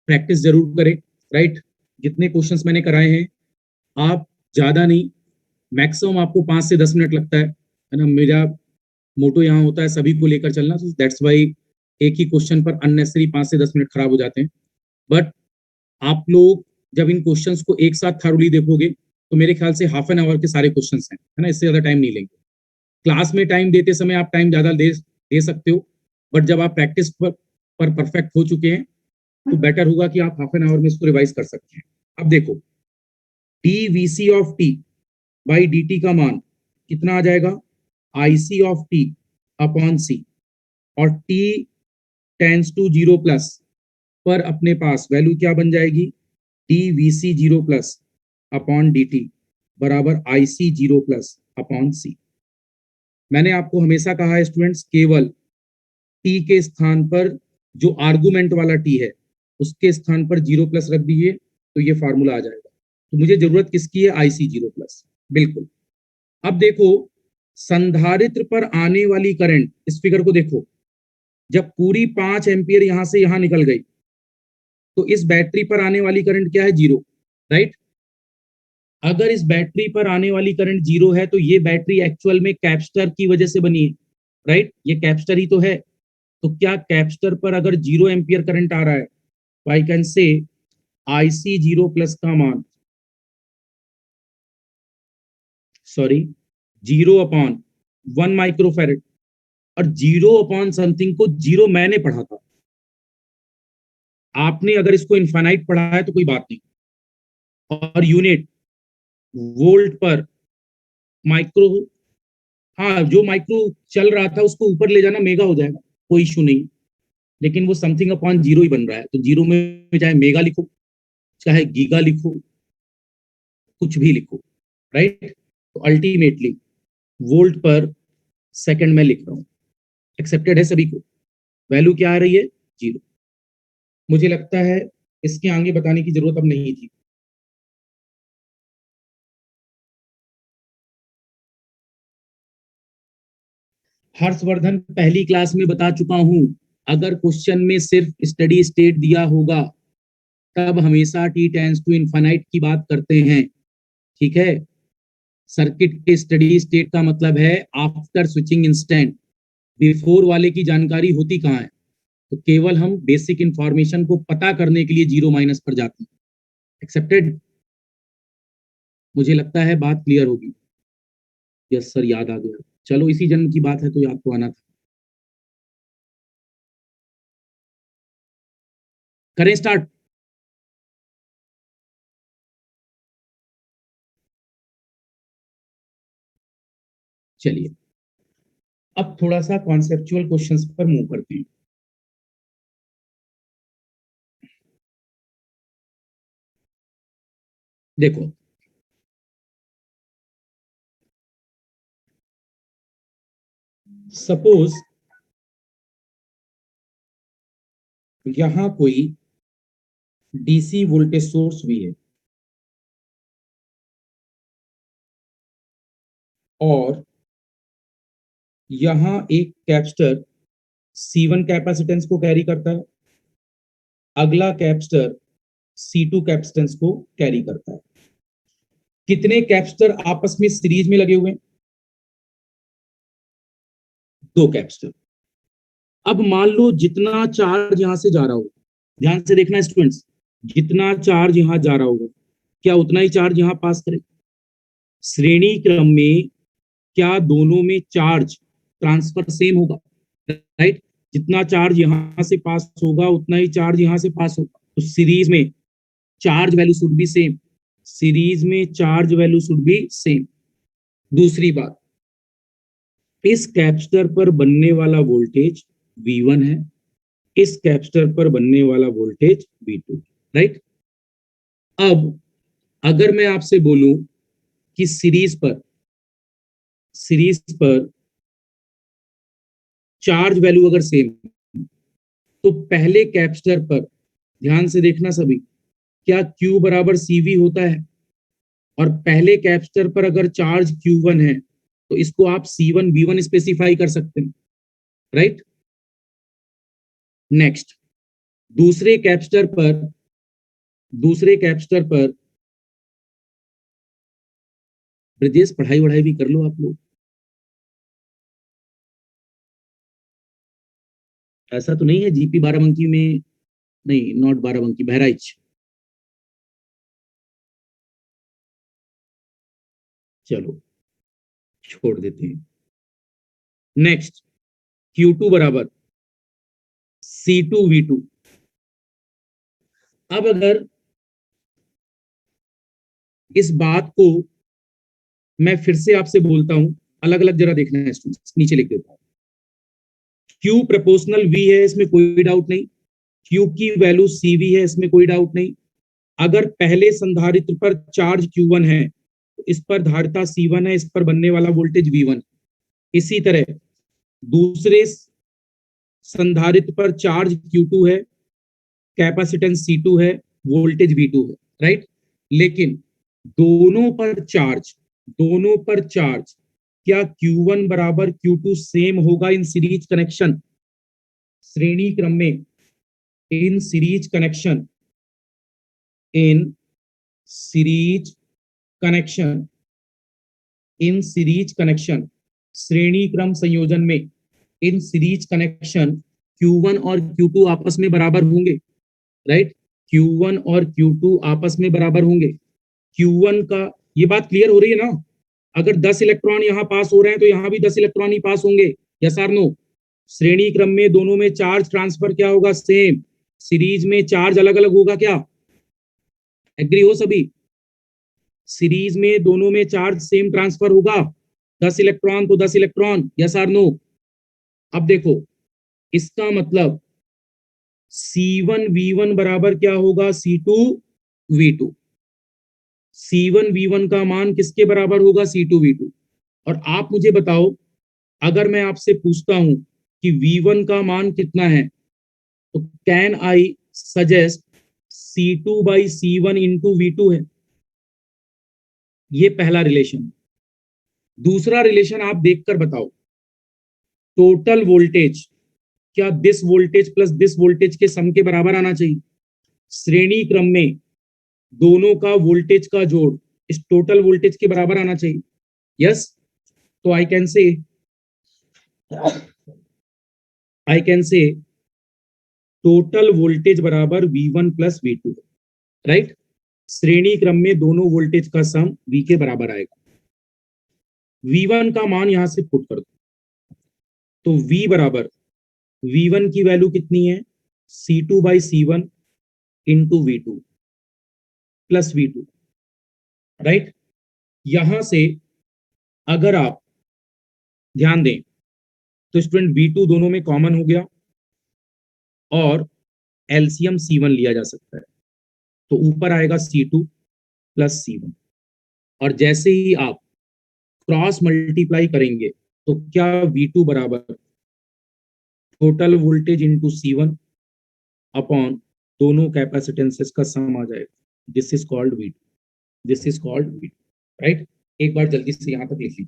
प्रैक्टिस जरूर करें, राइट? जितने क्वेश्चंस मैंने कराए हैं, आप ज्यादा नहीं, मैक्सिमम आपको 5 से 10 मिनट लगता है ना? मेरा मोटो यहाँ होता है सभी को लेकर चलना, तो दैट्स वाई एक ही क्वेश्चन पर अननेसेसरी 5 से 10 मिनट खराब हो जाते हैं। बट आप लोग जब इन क्वेश्चंस को एक साथ थॉरली देखोगे तो मेरे ख्याल से हाफ एन आवर के सारे क्वेश्चंस हैं, है ना? इससे ज्यादा टाइम नहीं लेंगे। क्लास में टाइम देते समय आप टाइम ज्यादा दे सकते हो, बट जब आप प्रैक्टिस पर परफेक्ट हो चुके हैं तो बेटर होगा कि आप हाफ एन आवर में इसको रिवाइज कर सकते हैं। अब देखो, D V C of T by D T का मान कितना आ जाएगा, I C of T upon C, और टी टेंस टू 0 प्लस पर अपने पास वैल्यू क्या बन जाएगी, dVc 0 प्लस अपॉन dt बराबर IC 0 प्लस अपॉन C। मैंने आपको हमेशा कहा है स्टूडेंट्स, केवल t के स्थान पर जो आर्गुमेंट वाला t है उसके स्थान पर 0 प्लस रख दीजिए तो ये फार्मूला आ जाएगा। तो मुझे जरूरत किसकी है, IC 0 प्लस। बिल्कुल। अब देखो संधारित्र पर आने वाली करंट, इस फिगर को देखो, जब पूरी 5 एम्पियर यहां से यहां निकल गई तो इस बैटरी पर आने वाली करंट क्या है, 0, राइट। अगर इस बैटरी पर आने वाली करंट 0 है तो ये बैटरी एक्चुअल में कैपेसिटर की वजह से बनी है, राइट, ये कैपेसिटर ही तो है। तो क्या कैपेसिटर पर अगर 0 एम्पियर करंट आ रहा है तो आई कैन से IC 0 प्लस का मान, सॉरी, 0 अपॉन 1 माइक्रोफेरेड, और 0 अपॉन समथिंग को 0 मैंने पढ़ा था, आपने अगर इसको इनफाइनाइट पढ़ा है तो कोई बात नहीं, और यूनिट वोल्ट पर माइक्रो, हाँ जो माइक्रो चल रहा था उसको ऊपर ले जाना मेगा हो जाएगा, कोई इश्यू नहीं, लेकिन वो समथिंग अपॉन 0 ही बन रहा है। तो 0 में चाहे मेगा लिखो चाहे गीगा लिखो कुछ भी लिखो, राइट। तो अल्टीमेटली वोल्ट पर सेकंड में लिख रहा हूं, एक्सेप्टेड है सभी को। वैल्यू क्या आ रही है, 0। मुझे लगता है इसके आगे बताने की जरूरत अब नहीं थी। हर्षवर्धन पहली क्लास में बता चुका हूं, अगर क्वेश्चन में सिर्फ स्टडी स्टेट दिया होगा तब हमेशा t टेंड्स टू इनफाइनाइट की बात करते हैं, ठीक है। सर्किट के स्टडी स्टेट का मतलब है आफ्टर स्विचिंग इंस्टेंट, बिफोर वाले की जानकारी होती कहाँ है, तो केवल हम बेसिक इंफॉर्मेशन को पता करने के लिए 0 माइनस पर जाते हैं। एक्सेप्टेड। मुझे लगता है बात क्लियर होगी। यस सर, याद आ गया। चलो इसी जन्म की बात है तो याद तो आना था। करें स्टार्ट। चलिए अब थोड़ा सा कॉन्सेप्चुअल क्वेश्चंस पर मूव करते हैं। देखो सपोज यहां कोई डीसी वोल्टेज सोर्स भी है और यहां एक कैपेसिटर C1 कैपेसिटेंस को कैरी करता है, अगला कैपेसिटर C2 कैपेसिटेंस को कैरी करता है। कितने कैपेसिटर आपस में सीरीज में लगे हुए हैं, 2 कैपेसिटर। अब मान लो जितना चार्ज यहां से जा रहा होगा, ध्यान से देखना स्टूडेंट्स, जितना चार्ज यहां जा रहा होगा क्या उतना ही चार्ज यहां पास करेगा। श्रेणी क्रम में क्या दोनों में चार्ज ट्रांसफर सेम होगा, राइट। जितना चार्ज यहां से पास होगा उतना ही चार्ज यहां से पास होगा, तो सीरीज में charge value should be same, series में charge value should be same. दूसरी बात, इस कैपेसिटर पर बनने वाला वोल्टेज V1 है, इस कैपेसिटर पर बनने वाला वोल्टेज V2, राइट। अब अगर मैं आपसे बोलूं कि सीरीज पर चार्ज वैल्यू अगर सेम, तो पहले कैपेसिटर पर ध्यान से देखना सभी, क्या Q बराबर CV होता है, और पहले कैपेसिटर पर अगर चार्ज Q1 है तो इसको आप C1 V1 स्पेसिफाई कर सकते हैं, राइट। नेक्स्ट, दूसरे कैपेसिटर पर ब्रजेश पढ़ाई वढ़ाई भी कर लो आप लोग, ऐसा तो नहीं है जीपी बाराबंकी में, नहीं नॉट बाराबंकी, बहराइच। चलो छोड़ देते हैं। नेक्स्ट, Q2 बराबर C2V2। अब अगर इस बात को मैं फिर से आपसे बोलता हूं, अलग अलग जरा देखना है स्टूडेंट्स, नीचे लिख देता हूं। Q प्रोपोर्शनल V है, इसमें कोई डाउट नहीं, Q की वैल्यू CV है, इसमें कोई डाउट नहीं। अगर पहले संधारित्र पर चार्ज Q1 है तो इस पर धारिता C1 है, इस पर बनने वाला वोल्टेज V1। इसी तरह दूसरे संधारित्र पर चार्ज Q2 है, कैपेसिटेंस C2 है, वोल्टेज V2 है, राइट। लेकिन दोनों पर चार्ज क्या Q1 बराबर Q2 सेम होगा इन सीरीज कनेक्शन, श्रेणी क्रम में, in series connection, in series connection, in series connection, श्रेणी क्रम संयोजन में, इन सीरीज कनेक्शन Q1 और Q2 आपस में बराबर होंगे, राइट। Q1 और Q2 आपस में बराबर होंगे। Q1 का, ये बात क्लियर हो रही है ना? अगर 10 इलेक्ट्रॉन यहां पास हो रहे हैं तो यहां भी 10 इलेक्ट्रॉन ही पास होंगे, यस और नो? श्रेणी क्रम में दोनों में चार्ज ट्रांसफर क्या होगा? सेम। सीरीज में चार्ज अलग अलग होगा क्या? एग्री हो सभी? सीरीज में दोनों में चार्ज सेम ट्रांसफर होगा, 10 इलेक्ट्रॉन तो 10 इलेक्ट्रॉन, यस और नो? अब देखो, इसका मतलब C1V1 बराबर क्या होगा? C2V2। C1V1 का मान किसके बराबर होगा? C2V2। और आप मुझे बताओ, अगर मैं आपसे पूछता हूं कि V1 का मान कितना है, तो can I suggest C2/C1 into V2 है। ये पहला रिलेशन। दूसरा रिलेशन आप देखकर बताओ, टोटल वोल्टेज क्या this voltage plus this voltage के सम के बराबर आना चाहिए? श्रेणी क्रम में दोनों का वोल्टेज का जोड़ इस टोटल वोल्टेज के बराबर आना चाहिए, यस। तो आई कैन से टोटल वोल्टेज बराबर V1 प्लस V2, राइट। श्रेणी क्रम में दोनों वोल्टेज का सम V के बराबर आएगा। V1 का मान यहां से पुट कर दो, तो V बराबर, V1 की वैल्यू कितनी है? C2/C1 into V2 plus V2, right. यहां से अगर आप ध्यान दें तो स्टूडेंट V2 दोनों में कॉमन हो गया और एलसीएम C1 लिया जा सकता है, तो ऊपर आएगा C2 प्लस C1। और जैसे ही आप क्रॉस मल्टीप्लाई करेंगे तो क्या V2 बराबर total voltage into C1 upon दोनों कैपेसिटेंसेस का सम आ जाएगा। This is called V2, this is called V2, right. एक बार जल्दी से यहां तक लिख लीजिए।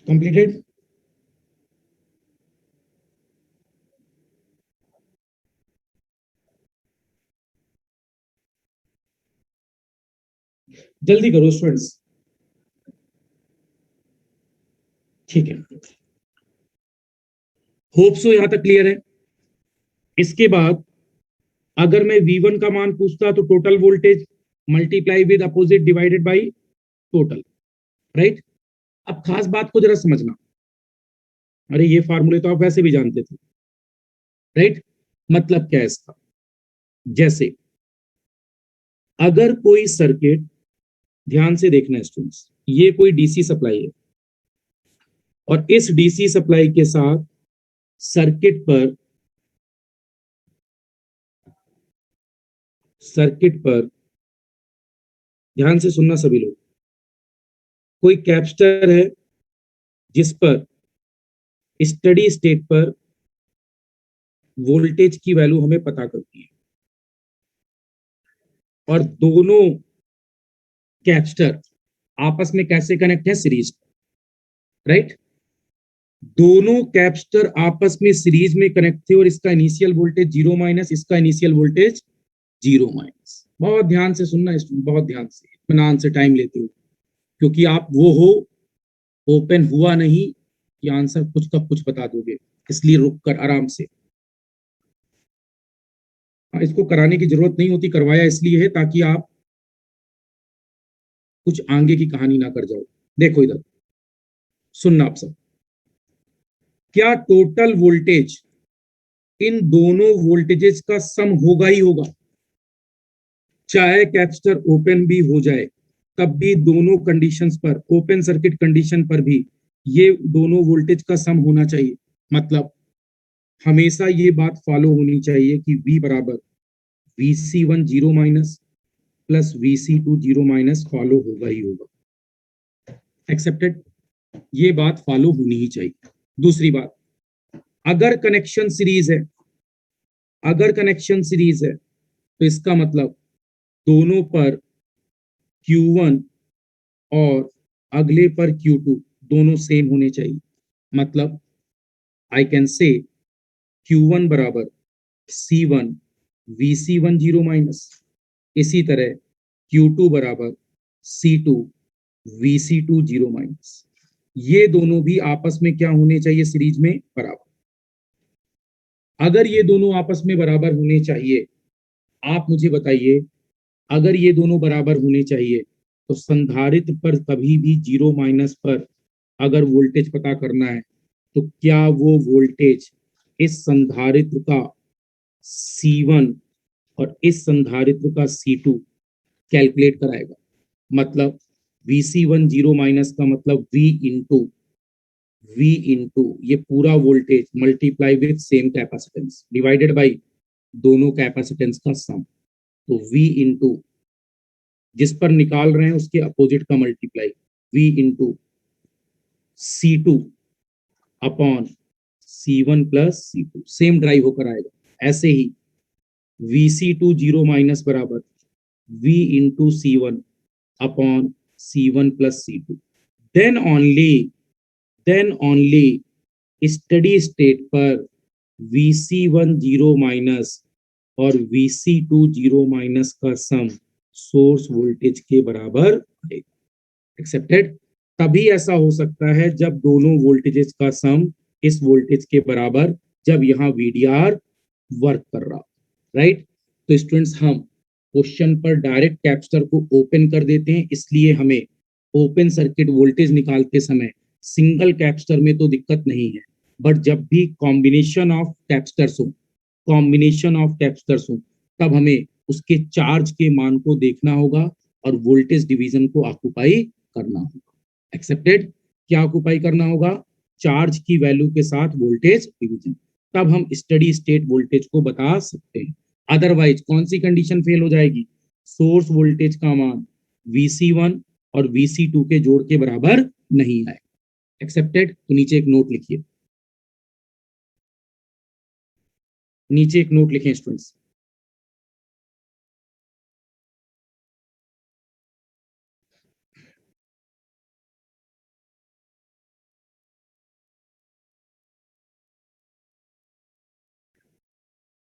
कंप्लीटेड? जल्दी करो स्टूडेंट्स, ठीक है। होप सो यहां तक क्लियर है। इसके बाद अगर मैं V1 का मान पूछता तो total voltage multiply with opposite divided by total, right. अब खास बात को जरा समझना, अरे ये फार्मूले तो आप वैसे भी जानते थे, राइट। मतलब क्या है इसका, जैसे अगर कोई सर्किट, ध्यान से देखना स्टूडेंट्स, ये कोई डीसी सप्लाई है और इस डीसी सप्लाई के साथ सर्किट पर ध्यान से सुनना सभी लोग, कोई कैपेसिटर है जिस पर स्टडी स्टेट पर वोल्टेज की वैल्यू हमें पता करती है, और दोनों कैपेसिटर आपस में कैसे कनेक्ट है, सीरीज, राइट। दोनों कैपेसिटर आपस में सीरीज में कनेक्ट थे और इसका इनिशियल वोल्टेज जीरो माइनस, इसका इनिशियल वोल्टेज जीरो माइनस। बहुत ध्यान से सुनना स्टूडेंट, बहुत ध्यान से, इत्मीनान से टाइम लेते हो, क्योंकि आप वो हो, ओपन हुआ नहीं कि आंसर कुछ का कुछ बता दोगे, इसलिए रुक कर आराम से। इसको कराने की जरूरत नहीं होती, करवाया इसलिए है ताकि आप कुछ आगे की कहानी ना कर जाओ। देखो इधर, सुनना आप सब, क्या टोटल वोल्टेज इन दोनों वोल्टेजेस का सम होगा ही होगा, चाहे कैपेसिटर ओपन भी हो जाए तब भी दोनों कंडीशंस पर, ओपन सर्किट कंडीशन पर भी ये दोनों वोल्टेज का सम होना चाहिए। मतलब हमेशा ये बात फॉलो होनी चाहिए कि V बराबर VC1 zero minus plus VC2 zero minus follow होगा ही होगा। एक्सेप्टेड, ये बात फॉलो होनी ही चाहिए। दूसरी बात, अगर कनेक्शन सीरीज है, अगर कनेक्शन सीरीज है तो इसका मतलब दोनों पर Q1 और अगले पर Q2 दोनों सेम होने चाहिए। मतलब आई कैन से Q1 बराबर C1 VC1 जीरो माइनस, इसी तरह Q2 बराबर C2 VC2 जीरो माइनस। ये दोनों भी आपस में क्या होने चाहिए, सीरीज में बराबर। अगर ये दोनों आपस में बराबर होने चाहिए, आप मुझे बताइए, अगर ये दोनों बराबर होने चाहिए तो संधारित्र पर कभी भी जीरो माइनस पर अगर वोल्टेज पता करना है तो क्या वो वोल्टेज इस संधारित्र का C1 और इस संधारित्र का C2 कैलकुलेट कराएगा। मतलब VC1 जीरो माइनस का मतलब V इंटू ये पूरा voltage multiply with same capacitance divided by दोनों कैपेसिटेंस का सम। तो V इंटू जिस पर निकाल रहे हैं उसके अपोजिट का multiply, V into C2 upon C1 plus C2, same derive होकर आएगा। ऐसे ही VC2 जीरो माइनस बराबर V into C1 upon C1 plus C2। Then only steady state पर VC1 जीरो माइनस और VC2 जीरो माइनस का some source voltage के बराबर आएगा। एक्सेप्टेड। तभी ऐसा हो सकता है जब दोनों वोल्टेजेस का सम इस वोल्टेज के बराबर, जब यहाँ VDR वर्क कर रहा, राइट। तो स्टूडेंट्स, हम क्वेश्चन पर डायरेक्ट कैपेसिटर को ओपन कर देते हैं, इसलिए हमें ओपन सर्किट वोल्टेज निकालते समय सिंगल कैपेसिटर में तो दिक्कत नहीं है, बट जब भी कॉम्बिनेशन ऑफ कैपेसिटर्स हो, तब हमें उसके चार्ज के मान को देखना होगा और वोल्टेज डिवीजन को ऑक्युपाई करना होगा। एक्सेप्टेड। क्या ऑक्युपाई करना होगा, चार्ज की वैल्यू के साथ वोल्टेज डिवीजन, तब हम स्टडी स्टेट वोल्टेज को बता सकते हैं। अदरवाइज कौन सी कंडीशन फेल हो जाएगी, सोर्स वोल्टेज का मान VC1 और VC2 के जोड़ के बराबर नहीं आए। एक्सेप्टेड। तो नीचे एक नोट लिखिए, नीचे एक नोट लिखें स्टूडेंट्स।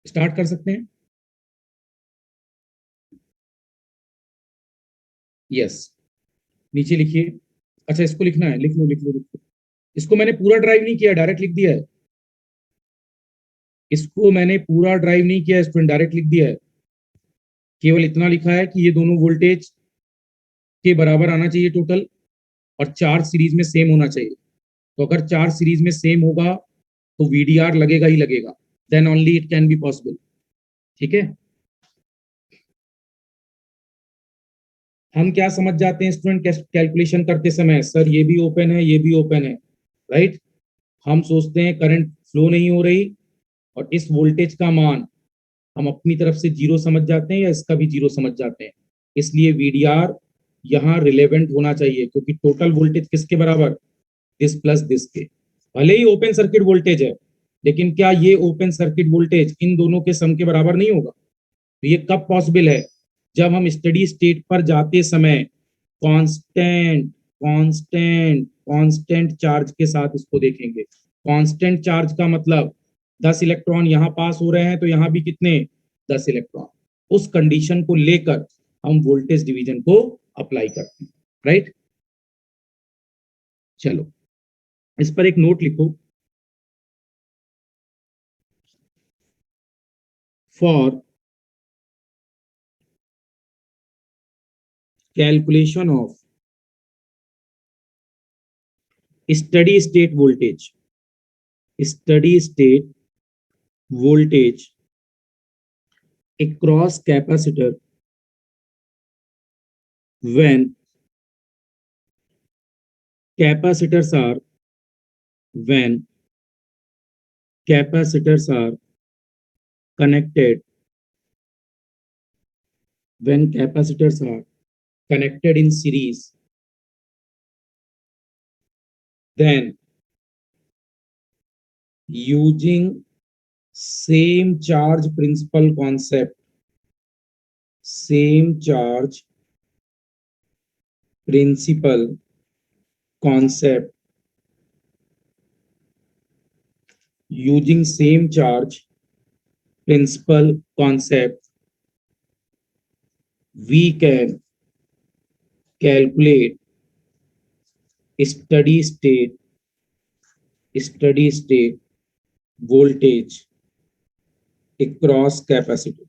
स्टार्ट कर सकते हैं। यस, नीचे लिखिए। अच्छा, इसको लिखना है, लिख लो लिख लो लिख लो। इसको मैंने पूरा ड्राइव नहीं किया, डायरेक्ट लिख दिया है। इसको मैंने पूरा ड्राइव नहीं किया, स्टूडेंट, डायरेक्ट लिख दिया है। केवल इतना लिखा है कि ये दोनों वोल्टेज के बराबर आना चाहिए टोटल, और चार्ज सीरीज में सेम होना चाहिए। तो अगर 4 सीरीज में सेम होगा तो वीडीआर लगेगा ही लगेगा, then only it can be possible. ठीक है, हम क्या समझ जाते हैं स्टूडेंट कैलकुलेशन करते समय, सर ये भी ओपन है ये भी ओपन है, राइट। हम सोचते हैं करंट फ्लो नहीं हो रही और इस वोल्टेज का मान हम अपनी तरफ से जीरो समझ जाते हैं या इसका भी जीरो समझ जाते हैं। इसलिए वीडीआर यहाँ रिलेवेंट होना चाहिए, क्योंकि टोटल वोल्टेज किसके बराबर, दिस प्लस दिस के। भले ही ओपन सर्किट वोल्टेज है, लेकिन क्या ये ओपन सर्किट वोल्टेज इन दोनों के सम के बराबर नहीं होगा? तो ये कब पॉसिबल है, जब हम स्टडी स्टेट पर जाते समय कांस्टेंट कांस्टेंट कांस्टेंट चार्ज के साथ इसको देखेंगे। कांस्टेंट चार्ज का मतलब 10 इलेक्ट्रॉन यहां पास हो रहे हैं तो यहां भी कितने, 10 इलेक्ट्रॉन। उस कंडीशन को लेकर हम वोल्टेज डिवीजन को अप्लाई करते हैं, राइट। चलो इस पर एक नोट लिखो, for calculation of steady state voltage, steady state voltage across capacitor when capacitors are when capacitors are connected when capacitors are connected in series, then using same charge principle concept, same charge principle concept, using same charge principle concept, we can calculate steady state voltage across capacitor।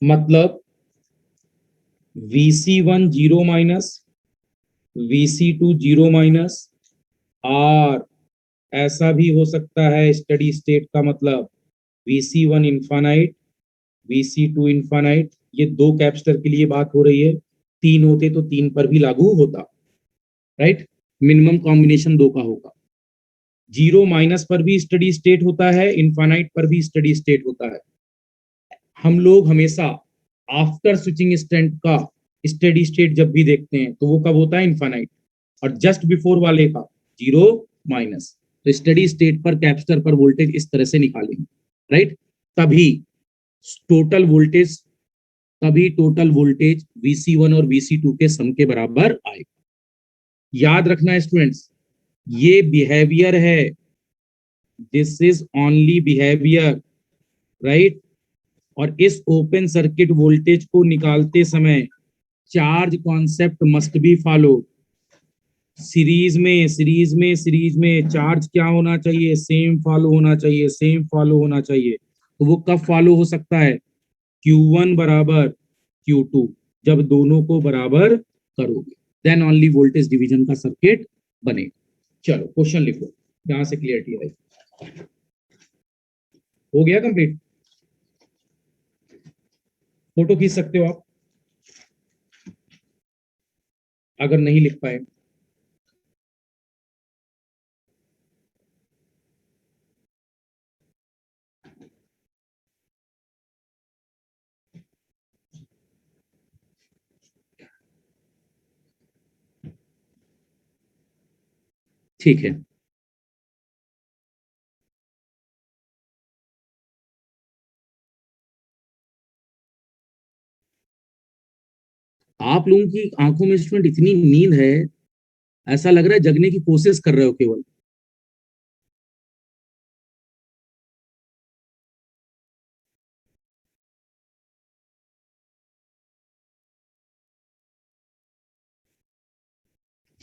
मतलब Vc1 zero minus, Vc2 zero minus, और ऐसा भी हो सकता है steady state का मतलब Vc1 infinite, Vc2 infinite. ये दो कैपेसिटर के लिए बात हो रही है, तीन होते तो तीन पर भी लागू होता, राइट। मिनिमम कॉम्बिनेशन दो का होगा। जीरो माइनस पर भी स्टडी स्टेट होता है, इन्फानाइट पर भी स्टडी स्टेट होता है। हम लोग हमेशा आफ्टर स्विचिंग स्टेट का स्टेडी स्टेट जब भी देखते हैं तो वो कब होता है, इन्फानाइट, और जस्ट बिफोर वाले का जीरो माइनस। तो स्टेडी स्टेट पर कैपेसिटर पर वोल्टेज इस तरह से निकालेंगे, राइट। तभी टोटल वोल्टेज तभी टोटल वोल्टेज Vc1 और Vc2 के सम के बराबर आएगा। याद रखना स्टूडेंट्स, ये बिहेवियर है, this is only behaviour, right. और इस ओपन सर्किट वोल्टेज को निकालते समय charge concept must be follow. Series में चार्ज क्या होना चाहिए, सेम फॉलो होना चाहिए, सेम फॉलो होना चाहिए। तो वो कब फॉलो हो सकता है, Q1 बराबर Q2, जब दोनों को बराबर करोगे, देन ओनली वोल्टेज डिवीजन का सर्किट बनेगा। चलो क्वेश्चन लिखो, यहां से क्लियरिटी आई। हो गया कंप्लीट, फोटो खींच सकते हो आप अगर नहीं लिख पाए। ठीक है, आप लोगों की आंखों में स्टूडेंट इतनी नींद है, ऐसा लग रहा है जगने की कोशिश कर रहे हो केवल।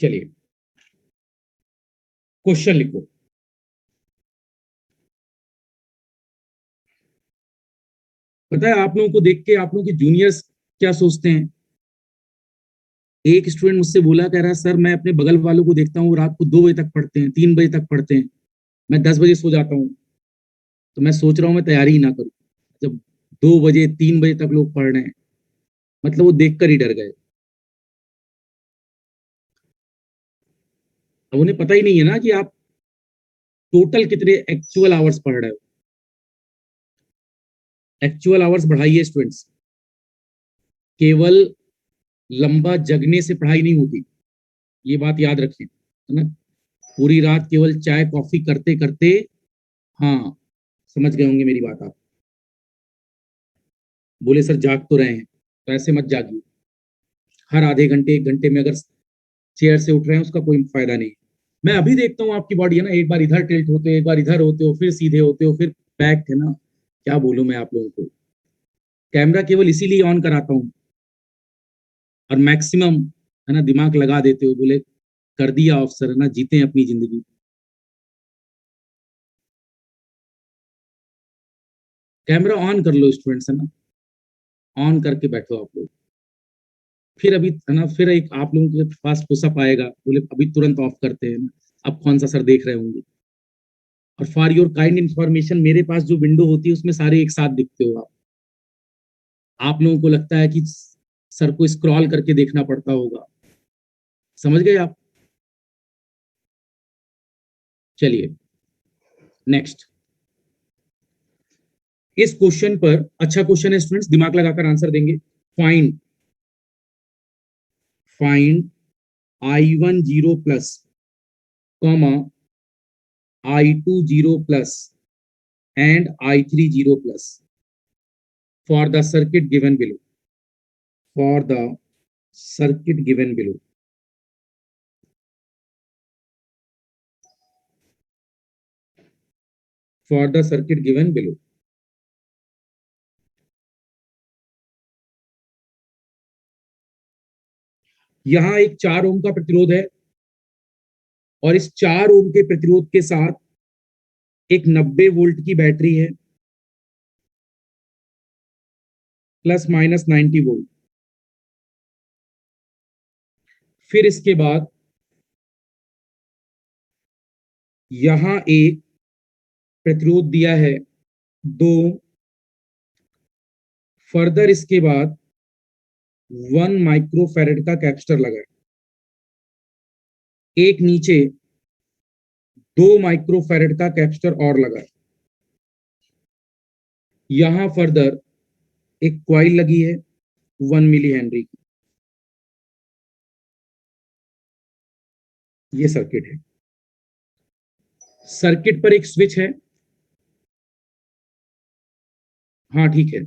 चलिए क्वेश्चन लिखो। पता है आप लोगों को देख के आप लोगों के जूनियर्स क्या सोचते हैं? एक स्टूडेंट मुझसे बोला, कह रहा है सर मैं अपने बगल वालों को देखता हूँ रात को 2 बजे तक पढ़ते हैं, 3 बजे तक पढ़ते हैं, मैं 10 बजे सो जाता हूँ। तो मैं सोच रहा हूँ मैं तैयारी ही ना करूँ। जब 2 बजे 3 बजे तक लोग पढ़ रहे हैं, मतलब वो देखकर ही डर गए। अब उन्हें पता ही नहीं है ना कि आप टोटल कितने एक्चुअल आवर्स पढ़ रहे हो। एक्चुअल आवर्स बढ़ाइए स्टूडेंट्स। केवल लंबा जगने से पढ़ाई नहीं होती, ये बात याद रखें, है ना। पूरी रात केवल चाय कॉफी करते करते, हाँ, समझ गए होंगे मेरी बात आप। बोले सर जाग तो रहे हैं, तो ऐसे मत जागिए। हर आधे घंटे 1 घंटे में अगर चेयर से उठ रहे हैं उसका कोई फायदा नहीं। मैं अभी देखता हूँ आपकी बॉडी, है ना, एक बार इधर टिल्ट होते हो, एक बार इधर होते हो, फिर सीधे होते हो, फिर बैक, है ना। क्या बोलूं मैं आप लोगों को। कैमरा केवल इसीलिए ऑन कराता हूँ, और मैक्सिमम, है ना, दिमाग लगा देते हो, बोले कर दिया ऑफिसर, है ना, जीते अपनी जिंदगी। कैमरा ऑन कर लो स्टूडेंट्स, है ना, ऑन करके बैठो आप लोग। फिर अभी, है ना, फिर एक आप लोगों के पास पुशअप आएगा, बोले अभी तुरंत ऑफ करते हैं ना। अब कौन सा सर देख रहे होंगे। और फॉर योर काइंड इंफॉर्मेशन, मेरे पास जो विंडो होती है उसमें सारे एक साथ दिखते हो आप लोगों को लगता है कि सर को स्क्रॉल करके देखना पड़ता होगा। समझ गए आप? चलिए नेक्स्ट। इस क्वेश्चन पर, अच्छा क्वेश्चन है स्टूडेंट्स, दिमाग लगाकर आंसर देंगे। Find find I1 0 plus, comma I2 0 plus and I3 0 plus for the circuit given below. For the circuit given below. For the circuit given below. यहां एक 4 ओम का प्रतिरोध है, और इस 4 ओम के प्रतिरोध के साथ एक 90 वोल्ट की बैटरी है, प्लस माइनस 90 वोल्ट। फिर इसके बाद यहां एक प्रतिरोध दिया है 2, फर्दर इसके बाद 1 माइक्रोफेरेड का कैपेसिटर लगा है, एक नीचे 2 माइक्रोफेरेड का कैपेसिटर और लगा है, यहां फर्दर एक क्वाइल लगी है 1 मिली हेनरी की। ये सर्किट है। सर्किट पर एक स्विच है, हाँ ठीक है,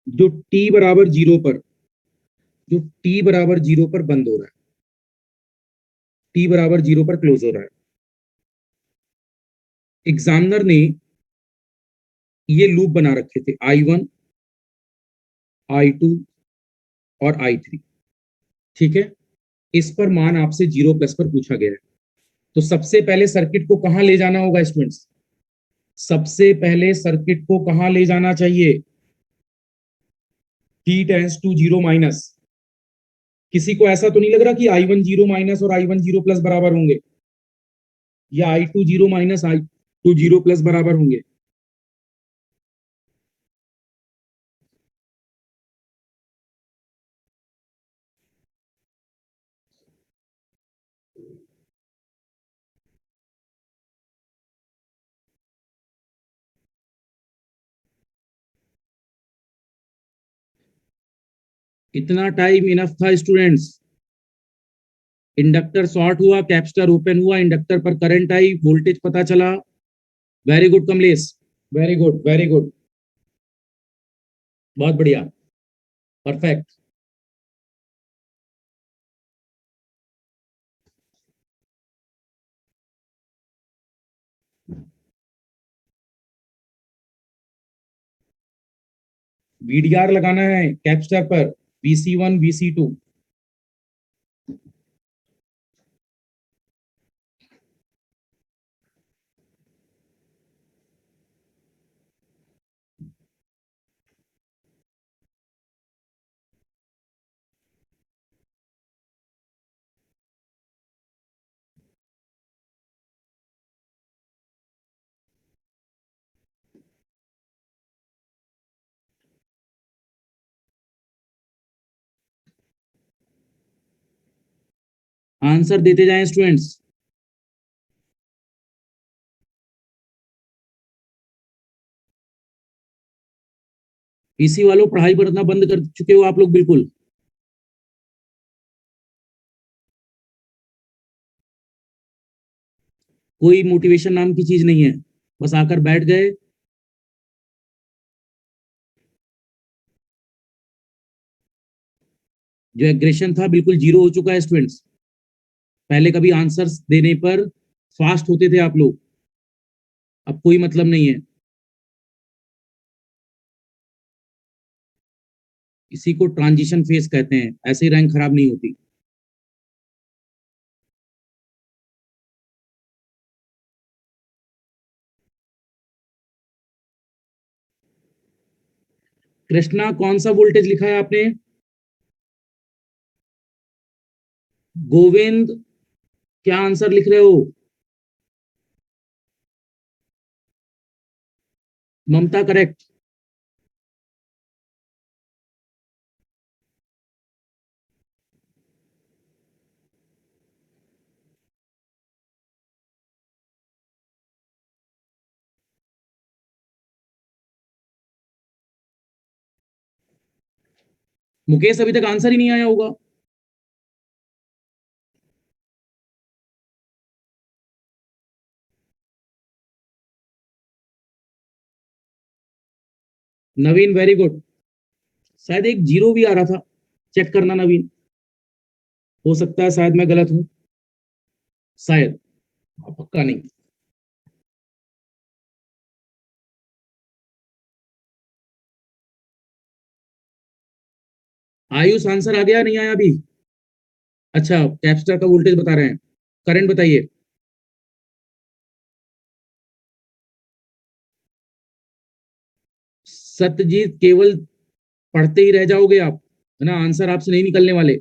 जो टी बराबर जीरो पर, जो टी बराबर जीरो पर बंद हो रहा है, टी बराबर जीरो पर क्लोज हो रहा है। एग्जामिनर ने ये लूप बना रखे थे I1, I2 और I3, ठीक है। इस पर मान आपसे 0 प्लस पर पूछा गया है। तो सबसे पहले सर्किट को कहां ले जाना होगा स्टूडेंट्स? सबसे पहले सर्किट को कहां ले जाना चाहिए? T tends to 0 minus. किसी को ऐसा तो नहीं लग रहा कि I1 0 माइनस और I1 0 प्लस बराबर होंगे, या I2 0 माइनस I2 0 प्लस बराबर होंगे? इतना टाइम इनफ था स्टूडेंट्स। इंडक्टर शॉर्ट हुआ, कैपेसिटर ओपन हुआ, इंडक्टर पर करंट आई, वोल्टेज पता चला। Very good Kamlesh, very good, very good, बहुत बढ़िया, परफेक्ट। वीडीआर लगाना है कैपेसिटर पर, VC1 VC2। आंसर देते जाएं स्टूडेंट्स। पीसी वालों पढ़ाई करना बंद कर चुके हो आप लोग बिल्कुल। कोई मोटिवेशन नाम की चीज नहीं है, बस आकर बैठ गए। जो एग्रेशन था बिल्कुल जीरो हो चुका है स्टूडेंट्स। पहले कभी आंसर्स देने पर फास्ट होते थे आप लोग, अब कोई मतलब नहीं है। इसी को ट्रांजिशन फेज कहते हैं, ऐसे ही रैंक खराब नहीं होती। कृष्णा कौन सा वोल्टेज लिखा है आपने? गोविंद क्या आंसर लिख रहे हो? ममता करेक्ट। मुकेश अभी तक आंसर ही नहीं आया होगा। नवीन वेरी गुड। शायद एक जीरो भी आ रहा था, चेक करना नवीन। हो सकता है शायद मैं गलत हूं, शायद, पक्का नहीं। आयुष आंसर आ गया नहीं आया अभी? अच्छा, कैप्स्टर का वोल्टेज बता रहे हैं। करंट बताइए। सत्यजीत केवल पढ़ते ही रह जाओगे आप, है ना, आंसर आपसे नहीं निकलने वाले।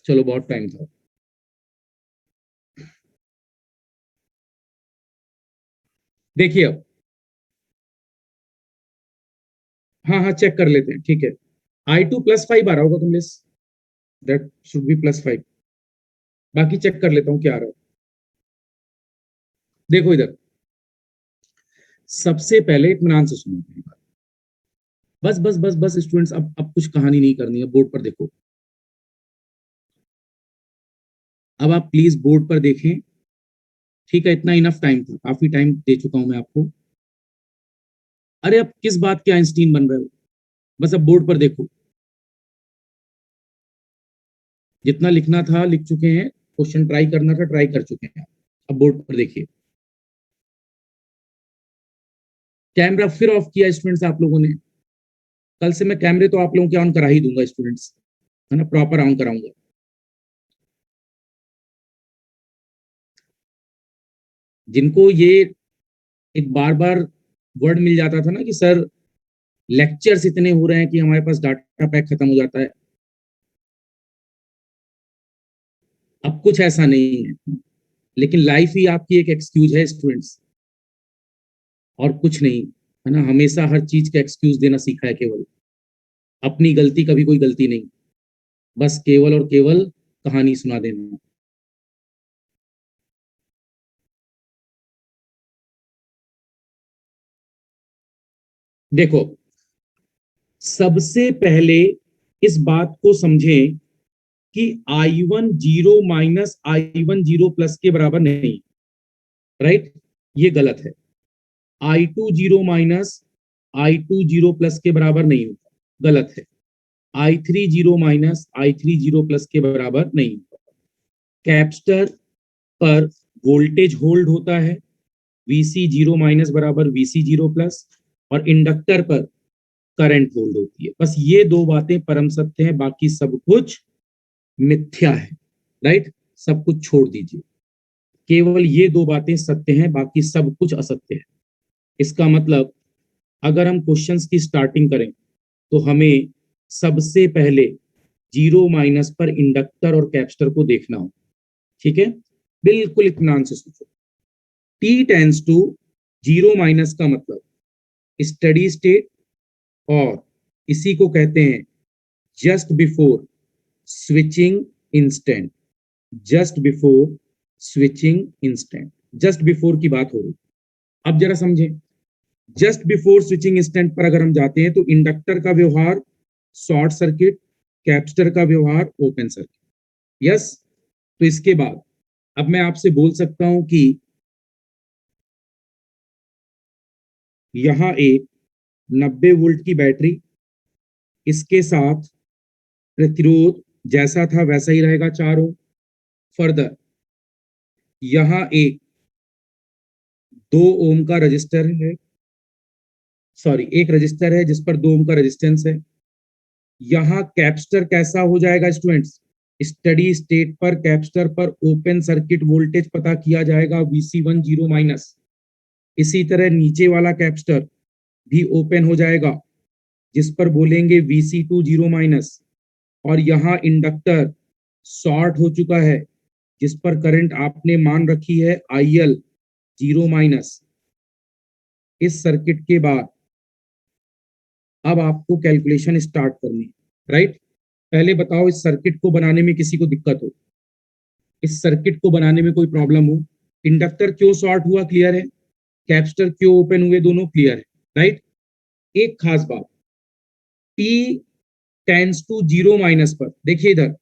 चलो बहुत टाइम था। देखिए अब, हाँ हाँ चेक कर लेते हैं, ठीक है। I2 +5 आ रहा होगा कमलेश, दैट शुड बी +5। बाकी चेक कर लेता हूँ क्या आ रहा है। देखो इधर, सबसे पहले इत्मीनान से सुनो। बस बस बस बस स्टूडेंट्स, अब कुछ कहानी नहीं करनी है, बोर्ड पर देखो। अब आप प्लीज बोर्ड पर देखें, ठीक है, इतना इनफ टाइम था, काफी टाइम दे चुका हूं मैं आपको। अरे अब किस बात के आइंस्टीन बन रहे हो, बस अब बोर्ड पर देखो। जितना लिखना था लिख चुके हैं, क्वेश्चन ट्राई करना था ट्राई कर चुके हैं, अब बोर्ड पर देखिए। कैमरा फिर ऑफ किया स्टूडेंट्स आप लोगों ने। कल से मैं कैमरे तो आप लोगों के ऑन करा ही दूंगा स्टूडेंट्स, है ना, प्रॉपर ऑन कराऊंगा। जिनको ये एक बार बार वर्ड मिल जाता था ना कि सर लेक्चर्स इतने हो रहे हैं कि हमारे पास डाटा पैक खत्म हो जाता है, अब कुछ ऐसा नहीं है। लेकिन लाइफ ही आपकी एक एक्सक्यूज है स्टूडेंट्स, और कुछ नहीं, है ना। हमेशा हर चीज का एक्सक्यूज देना सीखा है केवल, अपनी गलती कभी कोई गलती नहीं, बस केवल और केवल कहानी सुना देना। देखो, सबसे पहले इस बात को समझें कि I1 zero minus I1 zero plus के बराबर नहीं, राइट, ये गलत है। I2 zero minus I2 zero plus के बराबर नहीं होता, गलत है। I3 zero minus I3 zero plus के बराबर नहीं होता। कैपेसिटर पर वोल्टेज होल्ड होता है, Vc जीरो माइनस बराबर Vc जीरो प्लस, और इंडक्टर पर करंट होल्ड होती है। बस ये दो बातें परम सत्य है, बाकी सब कुछ मिथ्या है, राइट, सब कुछ छोड़ दीजिए। केवल ये दो बातें सत्य हैं, बाकी सब कुछ असत्य है। इसका मतलब अगर हम क्वेश्चंस की स्टार्टिंग करें तो हमें सबसे पहले जीरो माइनस पर इंडक्टर और कैपेसिटर को देखना हो, ठीक है, बिल्कुल इत्मीनान से सोचो। T tends to zero minus का मतलब स्टडी स्टेट, और इसी को कहते हैं just before switching instant. Just before switching instant, just before की बात हो रही। अब जरा समझें, जस्ट बिफोर स्विचिंग इंस्टेंट पर अगर हम जाते हैं तो इंडक्टर का व्यवहार शॉर्ट सर्किट, कैपेसिटर का व्यवहार ओपन सर्किट। यस, तो इसके बाद अब मैं आपसे बोल सकता हूं कि यहां एक 90 वोल्ट की बैटरी, इसके साथ प्रतिरोध जैसा था वैसा ही रहेगा 4 ओम। फर्दर यहां एक 2 ओम का रजिस्टर है, सॉरी एक रजिस्टर है जिस पर 2 ओम का रेजिस्टेंस है। यहां कैपेसिटर कैसा हो जाएगा स्टूडेंट्स, स्टडी स्टेट पर कैपेसिटर पर ओपन सर्किट वोल्टेज पता किया जाएगा Vc1 जीरो माइनस। इसी तरह नीचे वाला कैपेसिटर भी ओपन हो जाएगा जिस पर बोलेंगे Vc2 जीरो माइनस। और यहाँ इंडक्टर शॉर्ट हो चुका है जिस पर करंट आपने मान रखी है IL जीरो माइनस। इस सर्किट के बाद अब आपको कैलकुलेशन स्टार्ट करनी है, राइट। पहले बताओ इस सर्किट को बनाने में किसी को दिक्कत हो, इस सर्किट को बनाने में कोई प्रॉब्लम हो? इंडक्टर क्यों शॉर्ट हुआ, क्लियर है। कैपेसिटर क्यों ओपन हुए, दोनों क्लियर है, राइट। एक खास बात, T tends to zero minus पर देखिए इधर,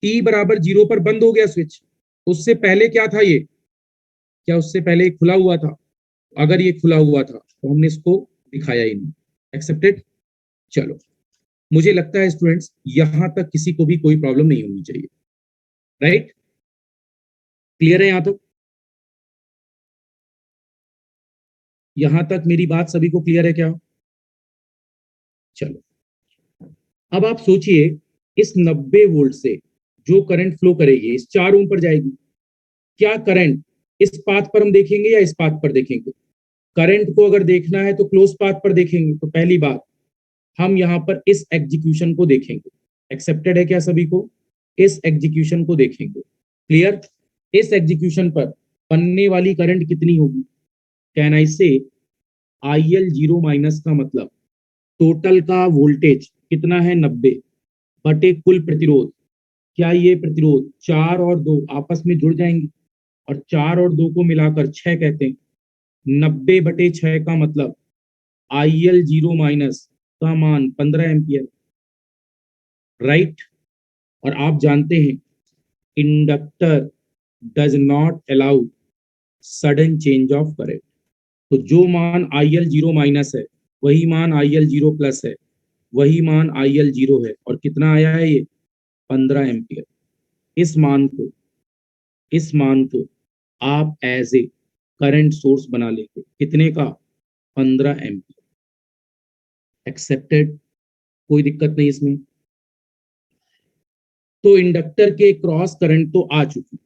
T बराबर जीरो पर बंद हो गया स्विच। उससे पहले क्या था ये, क्या उससे पहले खुला हुआ था? अगर ये खुला हुआ था तो हमने इसको दिखाया ही नहीं, एक्सेप्टेड। चलो, मुझे लगता है स्टूडेंट्स यहां तक किसी को भी कोई प्रॉब्लम नहीं होनी चाहिए, राइट। क्लियर है यहां तक? यहां तक मेरी बात सभी को क्लियर है क्या? चलो, अब आप सोचिए इस 90 वोल्ट से जो करंट फ्लो करेगी इस 4 ओम पर जाएगी। क्या करंट इस पाथ पर हम देखेंगे या इस पाथ पर देखेंगे? करंट को अगर देखना है तो क्लोज पाथ पर देखेंगे। तो पहली बात, हम यहां पर इस एग्जीक्यूशन को देखेंगे। एक्सेप्टेड है क्या सभी को? इस एग्जीक्यूशन को देखेंगे, क्लियर। इस एग्जीक्यूशन पर बनने वाली करंट कितनी होगी? कैन आई से IL जीरो माइनस का मतलब टोटल का वोल्टेज कितना है 90 बटे कुल प्रतिरोध। क्या ये प्रतिरोध 4 और 2 आपस में जुड़ जाएंगे और 4 और 2 को मिलाकर 6 कहते हैं। 90 बटे 6 का मतलब IL जीरो माइनस का मान 15 एम्पियर, राइट। और आप जानते हैं inductor does not allow sudden change of current. तो जो मान IL जीरो माइनस है वही मान IL जीरो प्लस है, वही मान IL जीरो है। और कितना आया है ये? 15 एम्पियर। इस मान को आप एज ए करंट सोर्स बना लेंगे, कितने का? 15 एम्पियर। एक्सेप्टेड, कोई दिक्कत नहीं इसमें। तो इंडक्टर के क्रॉस करंट तो आ चुकी।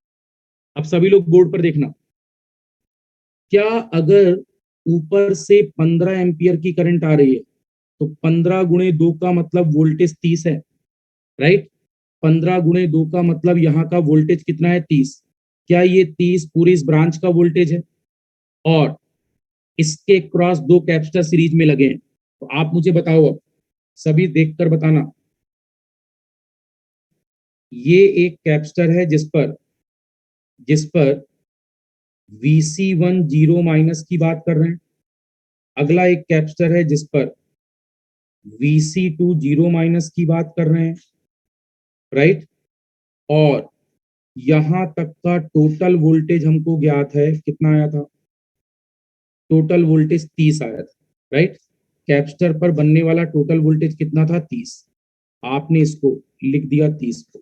अब सभी लोग बोर्ड पर देखना, क्या अगर ऊपर से 15 एम्पियर की करंट आ रही है तो 15 गुणे 2 का मतलब वोल्टेज 30 है, राइट। 15 गुणे 2 का मतलब यहाँ का वोल्टेज कितना है? 30। क्या ये 30 पूरी इस ब्रांच का वोल्टेज है? और इसके क्रॉस 2 कैपेसिटर सीरीज में लगे हैं। तो आप मुझे बताओ, अब सभी देखकर बताना, ये एक कैपेसिटर है जिस पर Vc1 जीरो माइनस की बात कर रहे हैं। अगला एक कैपेसिटर है जिस पर Vc2 जीरो माइनस की बात कर रहे हैं, राइट। और यहां तक का टोटल वोल्टेज हमको ज्ञात है, कितना आया था? टोटल वोल्टेज 30 आया था, राइट। कैपेसिटर पर बनने वाला टोटल वोल्टेज कितना था? 30। आपने इसको लिख दिया 30 को,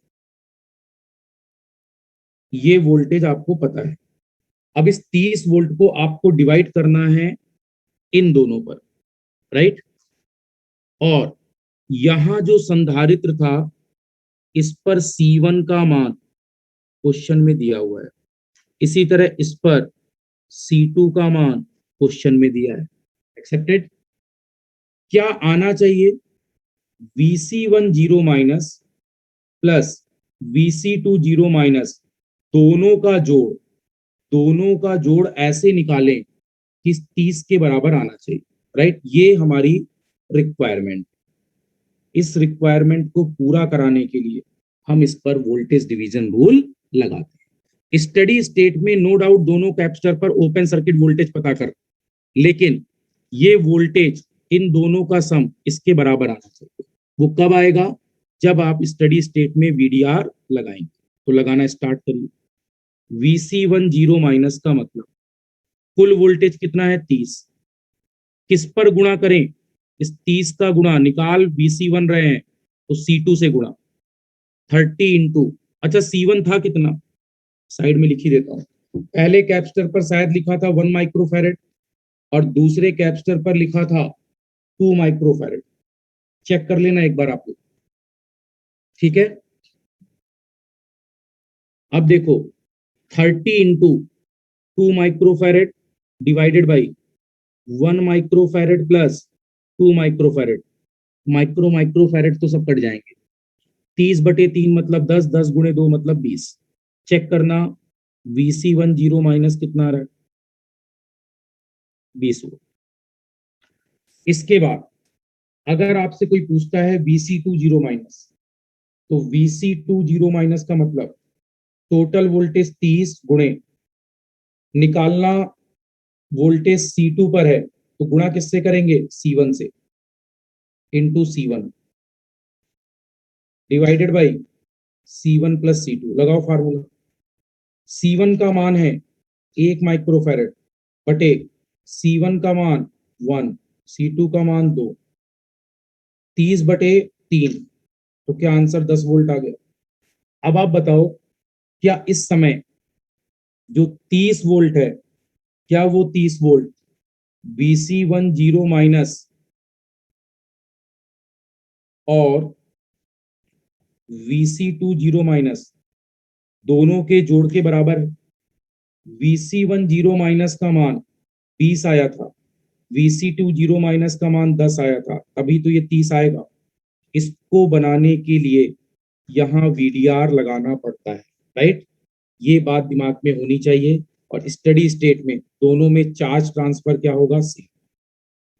ये वोल्टेज आपको पता है। अब इस 30 वोल्ट को आपको डिवाइड करना है इन दोनों पर, राइट। और यहां जो संधारित्र था इस पर C1 का मान क्वेश्चन में दिया हुआ है, इसी तरह इस पर C2 का मान क्वेश्चन में दिया है, एक्सेप्टेड। क्या आना चाहिए? Vc1 zero minus plus Vc2 zero minus, दोनों का जोड़ ऐसे निकालें कि 30 के बराबर आना चाहिए, राइट। ये हमारी रिक्वायरमेंट। इस रिक्वायरमेंट को पूरा कराने के लिए हम इस पर वोल्टेज डिवीजन रूल लगाते हैं। स्टडी स्टेट में नो डाउट दोनों कैपेसिटर पर ओपन सर्किट वोल्टेज पता कर, लेकिन ये वोल्टेज इन दोनों का सम इसके बराबर आना चाहिए। वो कब आएगा? जब आप स्टडी स्टेट में वीडीआर लगाएंगे। तो लगाना स्टार्ट करिए। Vc1 जीरो माइनस का मतलब कुल वोल्टेज कितना है? 30। किस पर गुणा करें? इस 30 का गुणा निकाल, Vc1 रहे हैं तो C2 से गुणा, 30 इंटू, अच्छा C1 था कितना, साइड में लिख ही देता हूं। पहले कैपेसिटर पर शायद लिखा था 1 माइक्रोफैरेड और दूसरे कैपेसिटर पर लिखा था 2 माइक्रोफैरेड। चेक कर लेना एक बार आप लोग, ठीक है। अब देखो 30 into 2 microfarad divided by 1 microfarad plus 2 microfarad, microfarad तो सब कट जाएंगे। 30/3 मतलब 10, 10 गुणे 2 मतलब 20। चेक करना Vc1 जीरो माइनस कितना आ रहा है? 20 वोल्ट। इसके बाद अगर आपसे कोई पूछता है Vc2 जीरो माइनस, तो Vc2 जीरो माइनस का मतलब टोटल वोल्टेज 30 गुणे, निकालना वोल्टेज C2 पर है तो गुणा किससे करेंगे? C1 से, into C1 divided by C1 plus C2। लगाओ फार्मूला। C1 का मान है 1 माइक्रोफैरेड बटे C1 का मान 1, C2 का मान 2, 30/3, तो क्या आंसर 10 वोल्ट आ गया। अब आप बताओ, क्या इस समय जो 30 वोल्ट है, क्या वो 30 वोल्ट Vc1 जीरो माइनस और Vc2 जीरो माइनस दोनों के जोड़ के बराबर है? Vc1 जीरो माइनस का मान 20 आया था, Vc2 जीरो माइनस का मान 10 आया था, तभी तो ये 30 आएगा। इसको बनाने के लिए यहाँ VDR लगाना पड़ता है, राइट। ये बात दिमाग में होनी चाहिए। और स्टडी स्टेट में दोनों में चार्ज ट्रांसफर क्या होगा? सेम।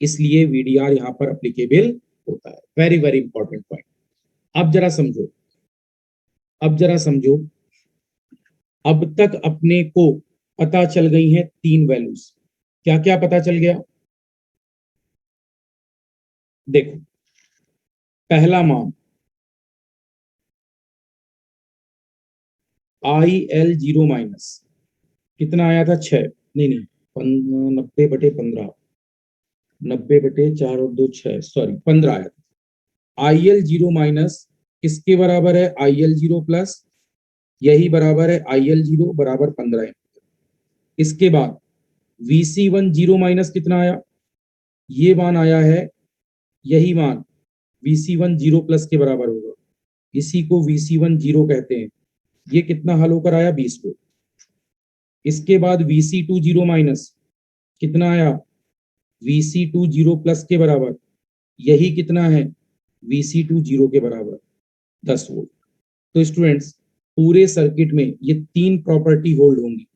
इसलिए VDR यहाँ पर अप्लीकेबल होता है। Very very important point. अब जरा समझो, अब जरा समझो, अब तक अपने को पता चल गई हैं 3 वैल्यूज। क्या क्या पता चल गया? देखो, पहला मान IL जीरो माइनस कितना आया था? 6, नहीं नहीं, 90/15, 90/4 और 2 6, सॉरी 15 आया था। IL जीरो माइनस किसके बराबर है? IL जीरो प्लस, यही बराबर है IL जीरो बराबर 15 है। इसके बाद Vc1 जीरो माइनस कितना आया? ये मान आया है, यही मान Vc1 जीरो प्लस के बराबर होगा, इसी को Vc1 जीरो कहते हैं। ये कितना हल होकर आया? 20 को। इसके बाद Vc2 जीरो माइनस कितना आया? Vc2 जीरो प्लस के बराबर, यही कितना है? Vc2 जीरो के बराबर 10 वोल्ट। तो स्टूडेंट्स, पूरे सर्किट में ये 3 प्रॉपर्टी होल्ड होंगी,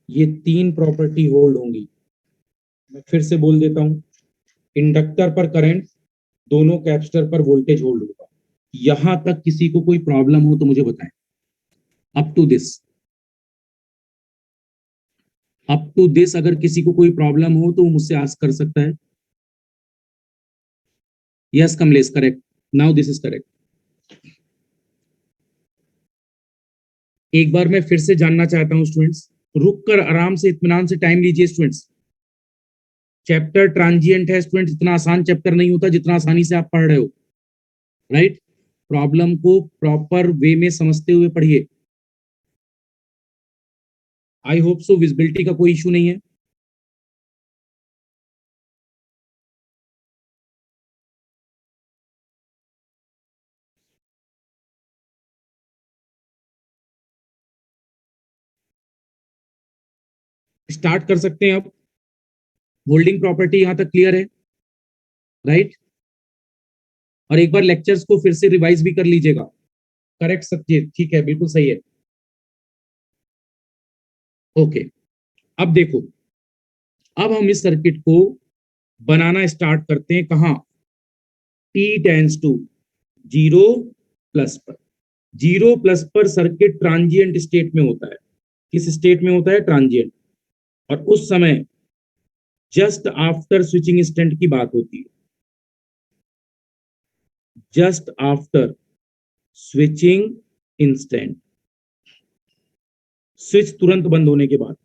ये 3 प्रॉपर्टी होल्ड होंगी। मैं फिर से बोल देता हूं, इंडक्टर पर करंट, दोनों कैपेसिटर पर वोल्टेज होल्ड होगा। यहां तक किसी को कोई प्रॉब्लम हो तो मुझे बताएं। Up to this, up to this अगर किसी को कोई प्रॉब्लम हो तो वो मुझसे आस्क कर सकता है। Yes Kamlesh, correct, now this is correct. एक बार मैं फिर से जानना चाहता हूं स्टूडेंट्स, रुक कर आराम से इत्मीनान से टाइम लीजिए स्टूडेंट्स। चैप्टर ट्रांजिएंट है स्टूडेंट्स, इतना आसान चैप्टर नहीं होता जितना आसानी से आप पढ़ रहे हो, राइट। प्रॉब्लम को प्रॉपर वे में समझते हुए पढ़िए। आई होप सो विजिबिलिटी का कोई इशू नहीं है। स्टार्ट कर सकते हैं अब। होल्डिंग प्रॉपर्टी यहां तक क्लियर है, राइट। और एक बार लेक्चर्स को फिर से रिवाइज भी कर लीजिएगा। करेक्ट सत्य, ठीक है, बिल्कुल सही है। ओके, अब देखो, अब हम इस सर्किट को बनाना स्टार्ट करते हैं कहां, t टेंस टू 0+ पर। 0+ पर सर्किट ट्रांजिएंट स्टेट में होता है। किस स्टेट में होता है? ट्रांजिएंट। और उस समय जस्ट आफ्टर स्विचिंग इंस्टेंट की बात होती है, just after switching instant, switch तुरंत बंद होने के बाद।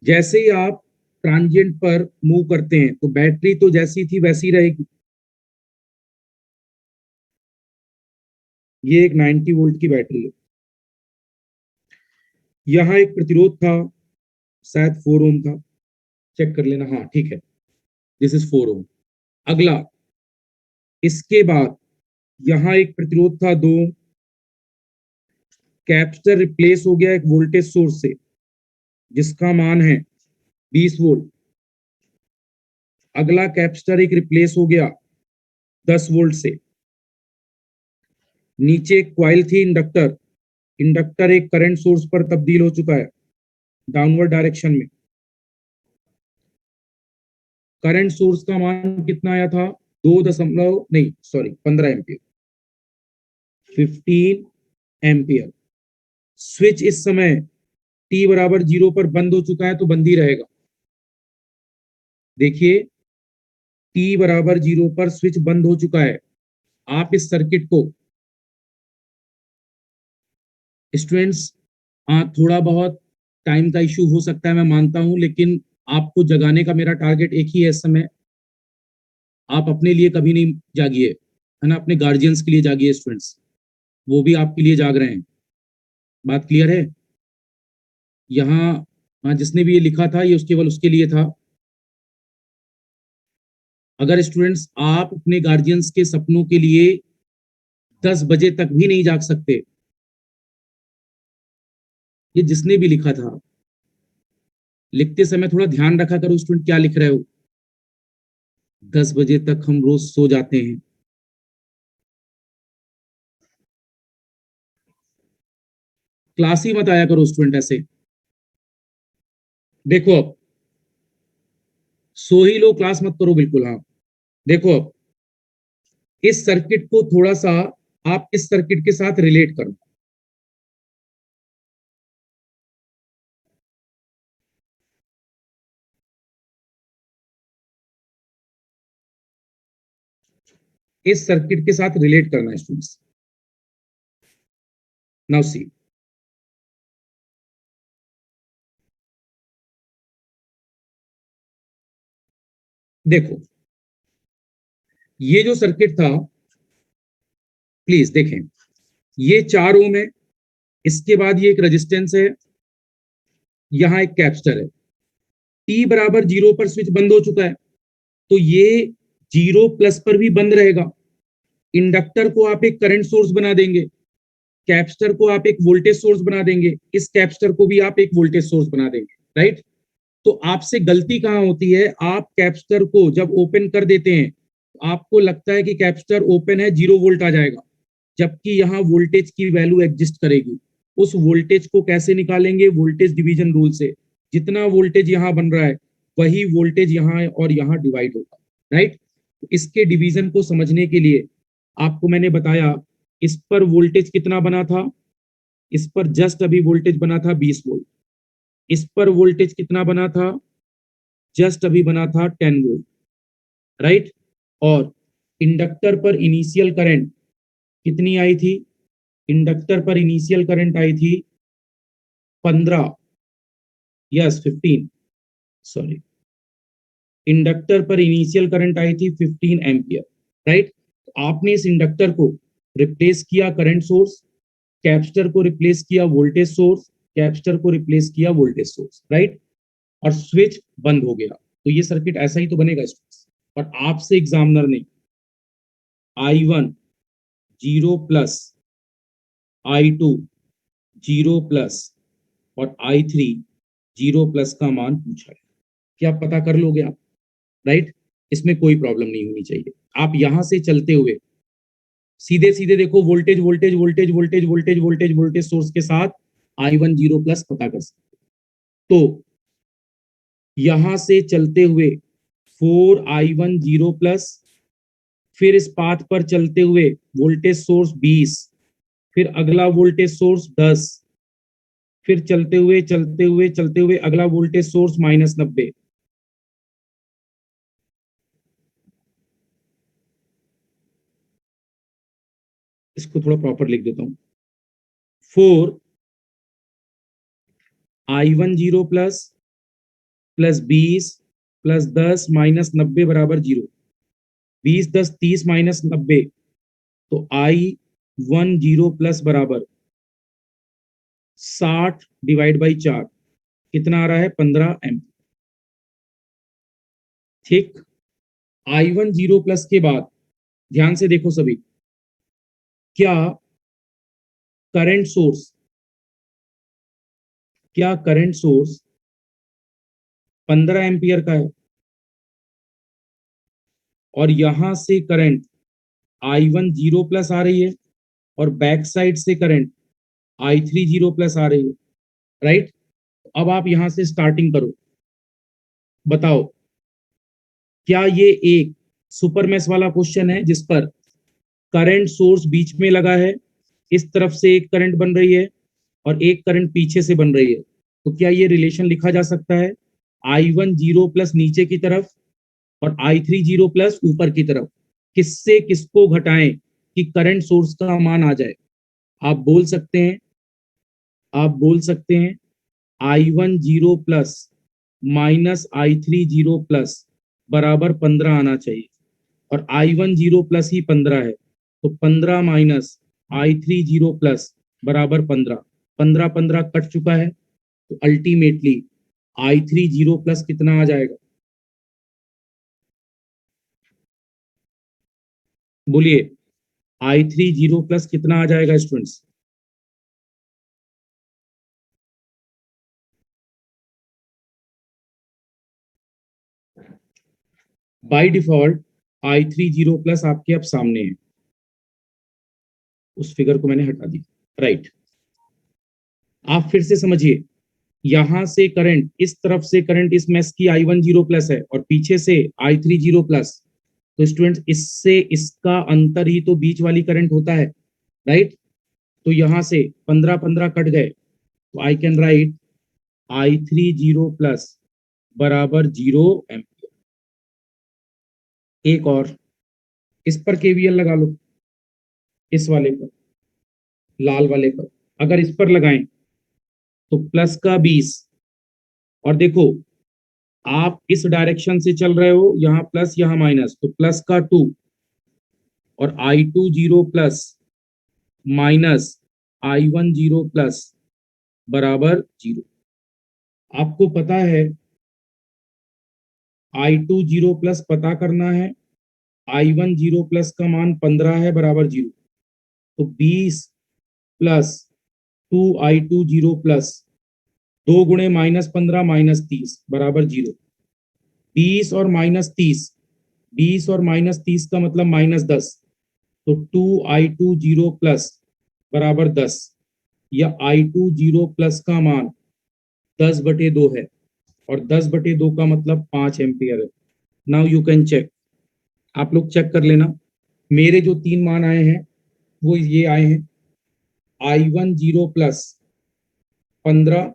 जैसे ही आप ट्रांजिएंट पर मूव करते हैं तो बैटरी तो जैसी थी वैसी रहेगी। ये एक 90 वोल्ट की बैटरी है, यहां एक प्रतिरोध था, शायद 4 ओम था, चेक कर लेना, हाँ ठीक है, दिस इज 4 ओम। अगला, इसके बाद यहां एक प्रतिरोध था 2 ओम, कैपेसिटर रिप्लेस हो गया एक वोल्टेज सोर्स से जिसका मान है 20 वोल्ट। अगला कैपेसिटर एक रिप्लेस हो गया 10 वोल्ट से। नीचे एक कॉइल थी इंडक्टर, इंडक्टर एक करंट सोर्स पर तब्दील हो चुका है डाउनवर्ड डायरेक्शन में। करंट सोर्स का मान कितना आया था? 15 एम्पियर, 15 एम्पियर। स्विच इस समय t बराबर 0 पर बंद हो चुका है तो बंद ही रहेगा। देखिए, t बराबर 0 पर स्विच बंद हो चुका है। आप इस सर्किट को, स्टूडेंट्स, थोड़ा बहुत टाइम का इश्यू हो सकता है, मैं मानता हूं, लेकिन आपको जगाने का मेरा टारगेट एक ही है इस समय। आप अपने लिए कभी नहीं जागिए, है ना, अपने गार्जियंस के लिए जागिए स्टूडेंट्स, वो भी आपके लिए जाग रहे हैं। बात क्लियर है? यहाँ जिसने भी ये लिखा था ये केवल उसके लिए था। अगर स्टूडेंट्स आप अपने गार्जियंस के सपनों के लिए 10 बजे तक भी नहीं जाग सकते, ये जिसने भी लिखा था, लिखते समय थोड़ा ध्यान रखा करो स्टूडेंट क्या लिख रहे हो। 10 बजे तक हम रोज सो जाते हैं। क्लास ही मत आया करो स्टूडेंट ऐसे। देखो अब, सो ही लो, क्लास मत करो बिल्कुल। हाँ देखो, अब इस सर्किट को थोड़ा सा आप इस सर्किट के साथ रिलेट करो। इस सर्किट के साथ रिलेट करना है स्टूडेंट्स। नाउ सी, देखो, ये जो सर्किट था, प्लीज देखें, ये 4 ओम है, इसके बाद ये एक रेजिस्टेंस है, यहां एक कैपेसिटर है। टी बराबर 0 पर स्विच बंद हो चुका है तो ये 0+ पर भी बंद रहेगा। इंडक्टर को आप एक करंट सोर्स बना देंगे, कैपेसिटर को आप एक वोल्टेज सोर्स बना देंगे, इस कैपेसिटर को भी आप एक वोल्टेज सोर्स बना देंगे, राइट। तो आपसे गलती कहां होती है? आप कैपेसिटर को जब ओपन कर देते हैं आपको लगता है कि कैपेसिटर ओपन है, 0 वोल्ट आ जाएगा, जबकि यहाँ वोल्टेज की वैल्यू एग्जिस्ट करेगी। उस वोल्टेज को कैसे निकालेंगे? वोल्टेज डिवीजन रूल से। जितना वोल्टेज यहाँ बन रहा है वही वोल्टेज यहाँ और यहाँ डिवाइड होगा, राइट। इसके डिवीजन को समझने के लिए आपको मैंने बताया, इस पर वोल्टेज कितना बना था? इस पर जस्ट अभी वोल्टेज बना था 20 वोल्ट। इस पर वोल्टेज कितना बना था? जस्ट अभी बना था 10 वोल्ट, राइट। और इंडक्टर पर इनिशियल करंट कितनी आई थी? इंडक्टर पर इनिशियल करंट आई थी 15, यस 15, सॉरी, इंडक्टर पर इनिशियल करंट आई थी 15 एम्पियर, राइट। आपने इस इंडक्टर को रिप्लेस किया करंट सोर्स, कैपेसिटर को रिप्लेस किया वोल्टेज सोर्स, कैपेसिटर को रिप्लेस किया वोल्टेज सोर्स, राइट। और स्विच बंद हो गया। तो ये सर्किट ऐसा ही तो बनेगा स्टूडेंट्स। और आपसे एग्जामिनर ने I1 0+, I2 0+ और I3 0+ का मान पूछा है। क्या पता कर लोगे आप, राइट। इसमें कोई प्रॉब्लम नहीं होनी चाहिए। आप यहां से चलते हुए सीधे सीधे देखो voltage voltage voltage voltage voltage voltage voltage source के साथ I10 प्लस पता कर सकते। तो यहां से चलते हुए 4I10 प्लस, फिर इस पाथ पर चलते हुए वोल्टेज सोर्स 20, फिर अगला वोल्टेज सोर्स 10, फिर चलते हुए चलते हुए चलते हुए अगला वोल्टेज सोर्स -90। इसको थोड़ा प्रॉपर लिख देता हूं। 4I10 प्लस प्लस 20 प्लस 10 -90 बराबर 0। 20 10 30 -90, तो I10 प्लस बराबर 60 डिवाइड बाई 4, कितना आ रहा है 15 एम्प। ठीक, I10 प्लस के बाद ध्यान से देखो सभी, क्या करंट सोर्स क्या करंट सोर्स 15 एम्पियर का है, और यहां से करंट I10 प्लस आ रही है, और बैक साइड से करंट I30 प्लस आ रही है, राइट। अब आप यहां से स्टार्टिंग करो, बताओ क्या ये एक सुपर मैश वाला क्वेश्चन है जिस पर करंट सोर्स बीच में लगा है, इस तरफ से एक करंट बन रही है और एक करंट पीछे से बन रही है, तो क्या ये रिलेशन लिखा जा सकता है I10 प्लस नीचे की तरफ और I30 प्लस ऊपर की तरफ, किससे किसको घटाएं कि करंट सोर्स का मान आ जाए। आप बोल सकते हैं I10 plus minus I30 plus बराबर 15 आना चाहिए, और I10 प्लस ही 15 है, तो 15 माइनस I30 प्लस बराबर 15, 15 15 कट चुका है, तो अल्टीमेटली I30 प्लस कितना आ जाएगा, बोलिए I30 प्लस कितना आ जाएगा students. By default I30 plus आपके अब सामने है, उस फिगर को मैंने हटा दी, राइट। आप फिर से समझिए, यहां से करंट, इस तरफ से करंट इस मेश की I10 प्लस है और पीछे से I30 प्लस, तो स्टूडेंट्स इससे इसका अंतर ही तो बीच वाली करंट होता है, राइट। तो यहां से 15 15 कट गए, तो I can write I30 plus बराबर 0 एम्पियर। एक और, इस पर केवीएल लगा लो, इस वाले पर, लाल वाले पर। अगर इस पर लगाएं तो प्लस का 20, और देखो आप इस डायरेक्शन से चल रहे हो, यहाँ प्लस यहाँ माइनस, तो प्लस का 2, और I20 plus minus I10 plus बराबर 0। आपको पता है I20 प्लस पता करना है, I10 प्लस का मान 15 है बराबर 0, तो 20 प्लस 2I20 प्लस 2 गुणे -15 -30 बराबर 0। 20 और -30 का मतलब -10, तो 2I20 प्लस बराबर 10, या I20 प्लस का मान 10/2 है, और 10/2 का मतलब 5 एम्पियर है। नाउ यू कैन चेक, आप लोग चेक कर लेना, मेरे जो 3 मान आए हैं वो ये आए हैं, I10 प्लस 15,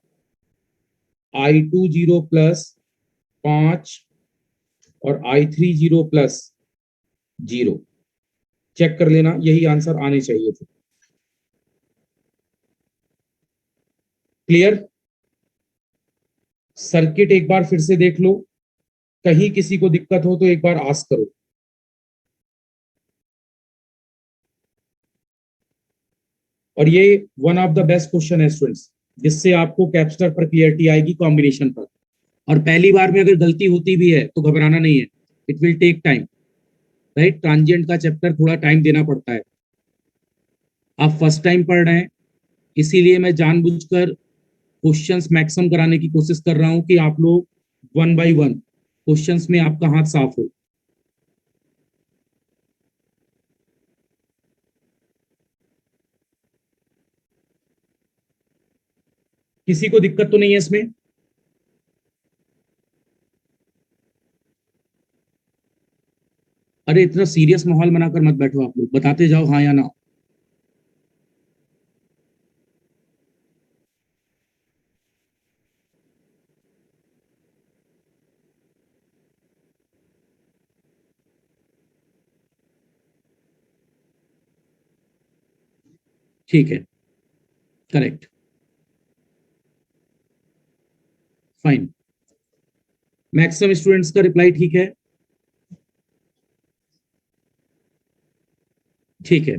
I20 प्लस 5 और I30 प्लस 0। चेक कर लेना, यही आंसर आने चाहिए थे। क्लियर? सर्किट एक बार फिर से देख लो, कहीं किसी को दिक्कत हो तो एक बार आस्क करो। और ये one of the best question है स्टूडेंट्स, जिससे आपको कैप्स्टर पर क्लियरिटी आएगी कॉम्बिनेशन पर। और पहली बार में अगर गलती होती भी है तो घबराना नहीं है, it will take time, right. Transient का चैप्टर थोड़ा टाइम देना पड़ता है। आप फर्स्ट टाइम पढ़ रहे हैं, इसीलिए मैं जानबूझकर क्वेश्चंस मैक्सिमम कराने की कोशिश कर रहा हूं कि आप लोग वन बाय वन क्वेश्चंस में आपका हाथ साफ हो। किसी को दिक्कत तो नहीं है इसमें? अरे इतना सीरियस माहौल बनाकर मत बैठो, आप लोग बताते जाओ हाँ या ना। ठीक है, करेक्ट, फाइन। मैक्सिमम स्टूडेंट्स का रिप्लाई ठीक है। ठीक है।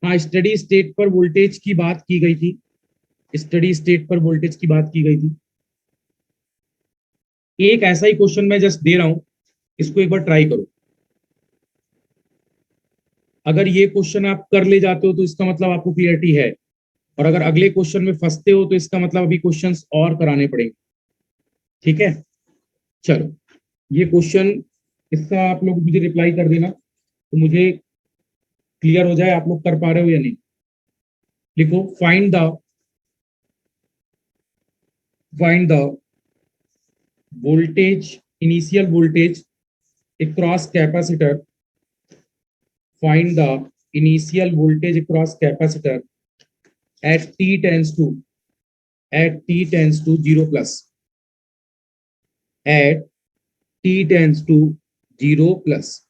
हाँ, स्टडी स्टेट पर वोल्टेज की बात की गई थी। स्टडी स्टेट पर वोल्टेज की बात की गई थी। एक ऐसा ही क्वेश्चन मैं जस्ट दे रहा हूं, इसको एक बार ट्राई करो। अगर ये क्वेश्चन आप कर ले जाते हो तो इसका मतलब आपको क्लियरिटी है, और अगर अगले क्वेश्चन में फंसते हो तो इसका मतलब अभी क्वेश्चंस और कराने पड़ेंगे। ठीक है, चलो ये क्वेश्चन, इसका आप लोग मुझे रिप्लाई कर देना तो मुझे क्लियर हो जाए आप लोग कर पा रहे हो या नहीं। लिखो, find the voltage, initial voltage across capacitor, find the initial voltage across capacitor at t tends to 0 plus, at t tends to 0 plus.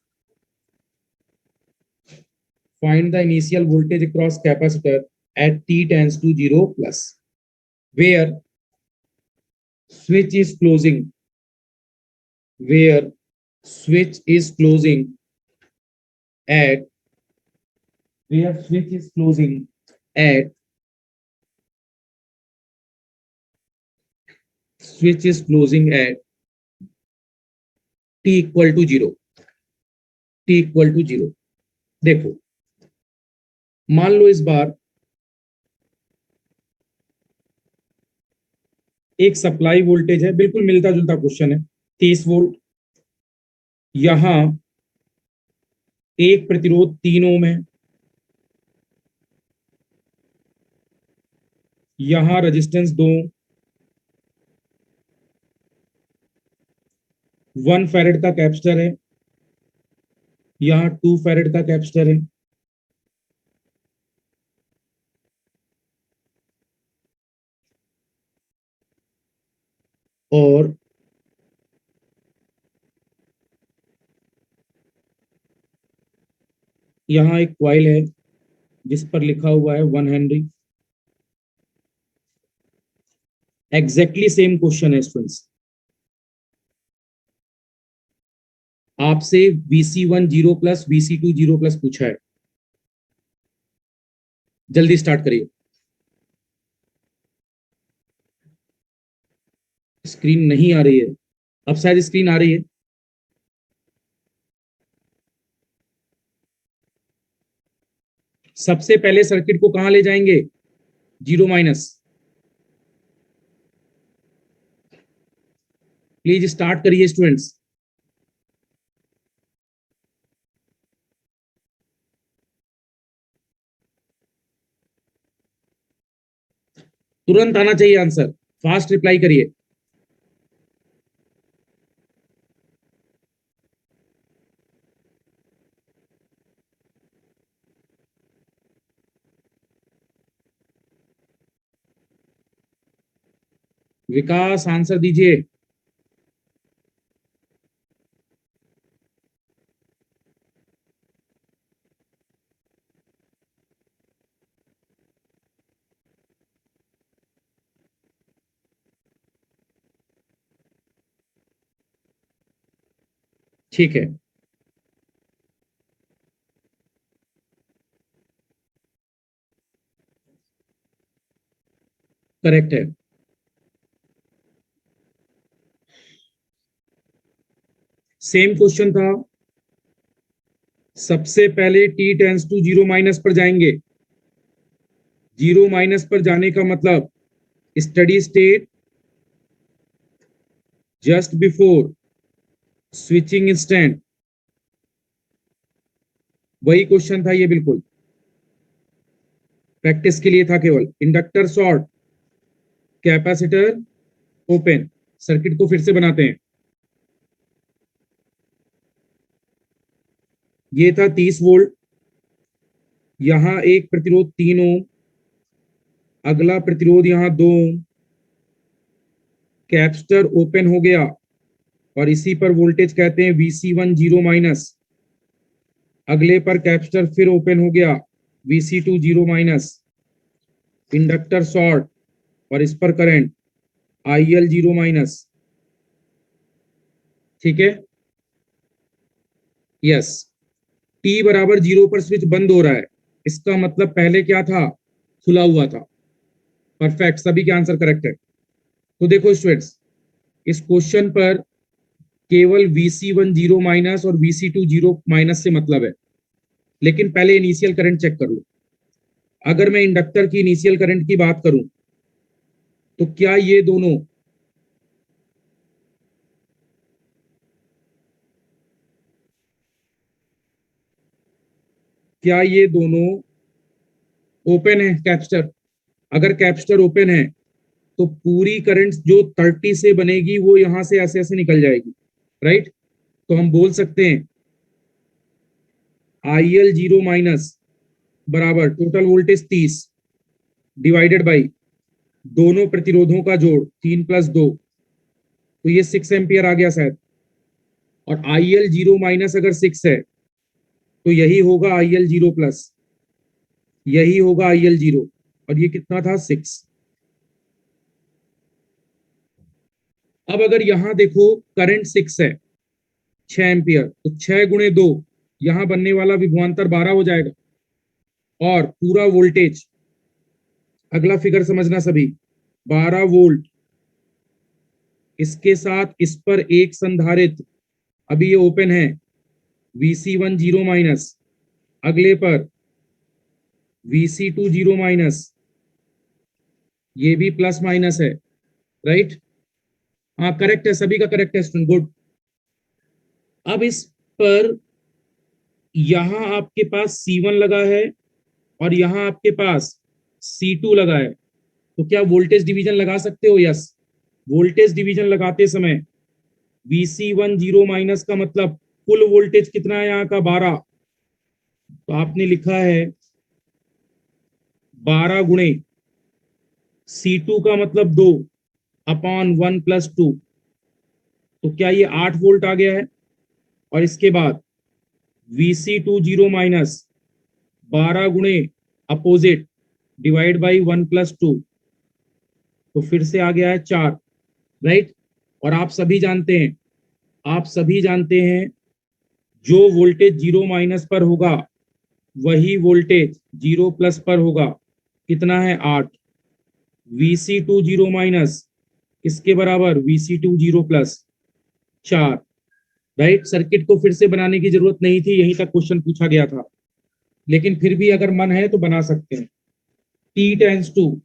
Find the initial voltage across capacitor at t tends to 0 plus, where switch is closing, where switch is closing at, where switch is closing at, switch is closing at t equal to 0, t equal to 0. देखो, मान लो इस बार एक supply voltage है, बिल्कुल मिलता जुलता question है, 30 volt. यहां एक प्रतिरोध 3 ओम है, यहां रेजिस्टेंस 2, 1 फैरेड का कैपेसिटर है, यहां 2 फैरेड का कैपेसिटर है, और यहां एक क्वाइल है जिस पर लिखा हुआ है 1 हेनरी। एग्जैक्टली सेम क्वेश्चन है स्टूडेंट्स। आपसे VC1 0 प्लस VC2 0 प्लस पूछा है। जल्दी स्टार्ट करिए। स्क्रीन नहीं आ रही है, अब शायद स्क्रीन आ रही है। सबसे पहले सर्किट को कहां ले जाएंगे? 0 माइनस। प्लीज स्टार्ट करिए स्टूडेंट्स। तुरंत आना चाहिए आंसर, फास्ट रिप्लाई करिए। विकास आंसर दीजिए। ठीक है, करेक्ट है। सेम क्वेश्चन था। सबसे पहले टी टेंस टू 0 माइनस पर जाएंगे। 0 माइनस पर जाने का मतलब steady state just before switching instant, वही क्वेश्चन था ये बिल्कुल। प्रैक्टिस के लिए था केवल। Inductor short, capacitor open. Circuit को फिर से बनाते हैं। ये था 30 वोल्ट, यहां एक प्रतिरोध 3 ओम, अगला प्रतिरोध यहां 2 ओम। कैपेसिटर ओपन हो गया और इसी पर वोल्टेज कहते हैं Vc1 जीरो माइनस। अगले पर कैपेसिटर फिर ओपन हो गया, Vc2 zero minus. Inductor short और इस पर करंट IL जीरो माइनस। ठीक है, यस। T बराबर 0 पर स्विच बंद हो रहा है, इसका मतलब पहले क्या था, खुला हुआ था। परफेक्ट, सभी के आंसर करेक्ट है। तो देखो स्टूडेंट्स, इस क्वेश्चन पर केवल Vc1 जीरो माइनस और Vc2 जीरो माइनस से मतलब है, लेकिन पहले इनिशियल करंट चेक कर लो। अगर मैं इंडक्टर की इनिशियल करंट की बात करूं तो क्या ये दोनों ओपन है कैपेसिटर? अगर कैपेसिटर ओपन है तो पूरी करंट जो 30 से बनेगी वो यहां से ऐसे ऐसे निकल जाएगी, राइट? तो हम बोल सकते हैं IL जीरो माइनस बराबर टोटल वोल्टेज 30 डिवाइडेड बाई दोनों प्रतिरोधों का जोड़ 3 + 2, तो ये 6 एम्पियर आ गया शायद। और IL जीरो माइनस अगर 6 है तो यही होगा IL जीरो प्लस, यही होगा IL जीरो, और ये कितना था 6। अब अगर यहां देखो करंट 6 है, 6 एम्पियर, तो 6 गुणे 2, यहां बनने वाला विभवांतर 12 हो जाएगा। और पूरा वोल्टेज, अगला फिगर समझना सभी, 12 वोल्ट, इसके साथ इस पर एक संधारित्र, अभी ये ओपन है, Vc1 जीरो माइनस, अगले पर Vc2 जीरो माइनस, ये भी प्लस माइनस है, राइट? हाँ करेक्ट है, सभी का करेक्ट है स्टूडेंट, गुड। अब इस पर यहां आपके पास C1 लगा है और यहां आपके पास C2 लगा है, तो क्या वोल्टेज डिवीजन लगा सकते हो? यस। वोल्टेज डिवीजन लगाते समय Vc1 जीरो माइनस का मतलब कुल वोल्टेज कितना है यहाँ का, 12। तो आपने लिखा है 12 गुणे C2 का मतलब 2 अपॉन 1 + 2, तो क्या ये 8 वोल्ट आ गया है? और इसके बाद Vc2 जीरो माइनस 12 गुणे अपोजिट डिवाइड बाई 1 + 2, तो फिर से आ गया है 4, राइट? और आप सभी जानते हैं जो वोल्टेज जीरो माइनस पर होगा वही वोल्टेज जीरो प्लस पर होगा। कितना है? 8। Vc2 जीरो माइनस किसके बराबर? Vc2 zero plus 4, right? Circuit को फिर से बनाने की जरूरत नहीं थी, यहीं तक क्वेश्चन पूछा गया था, लेकिन फिर भी अगर मन है तो बना सकते हैं। T tends to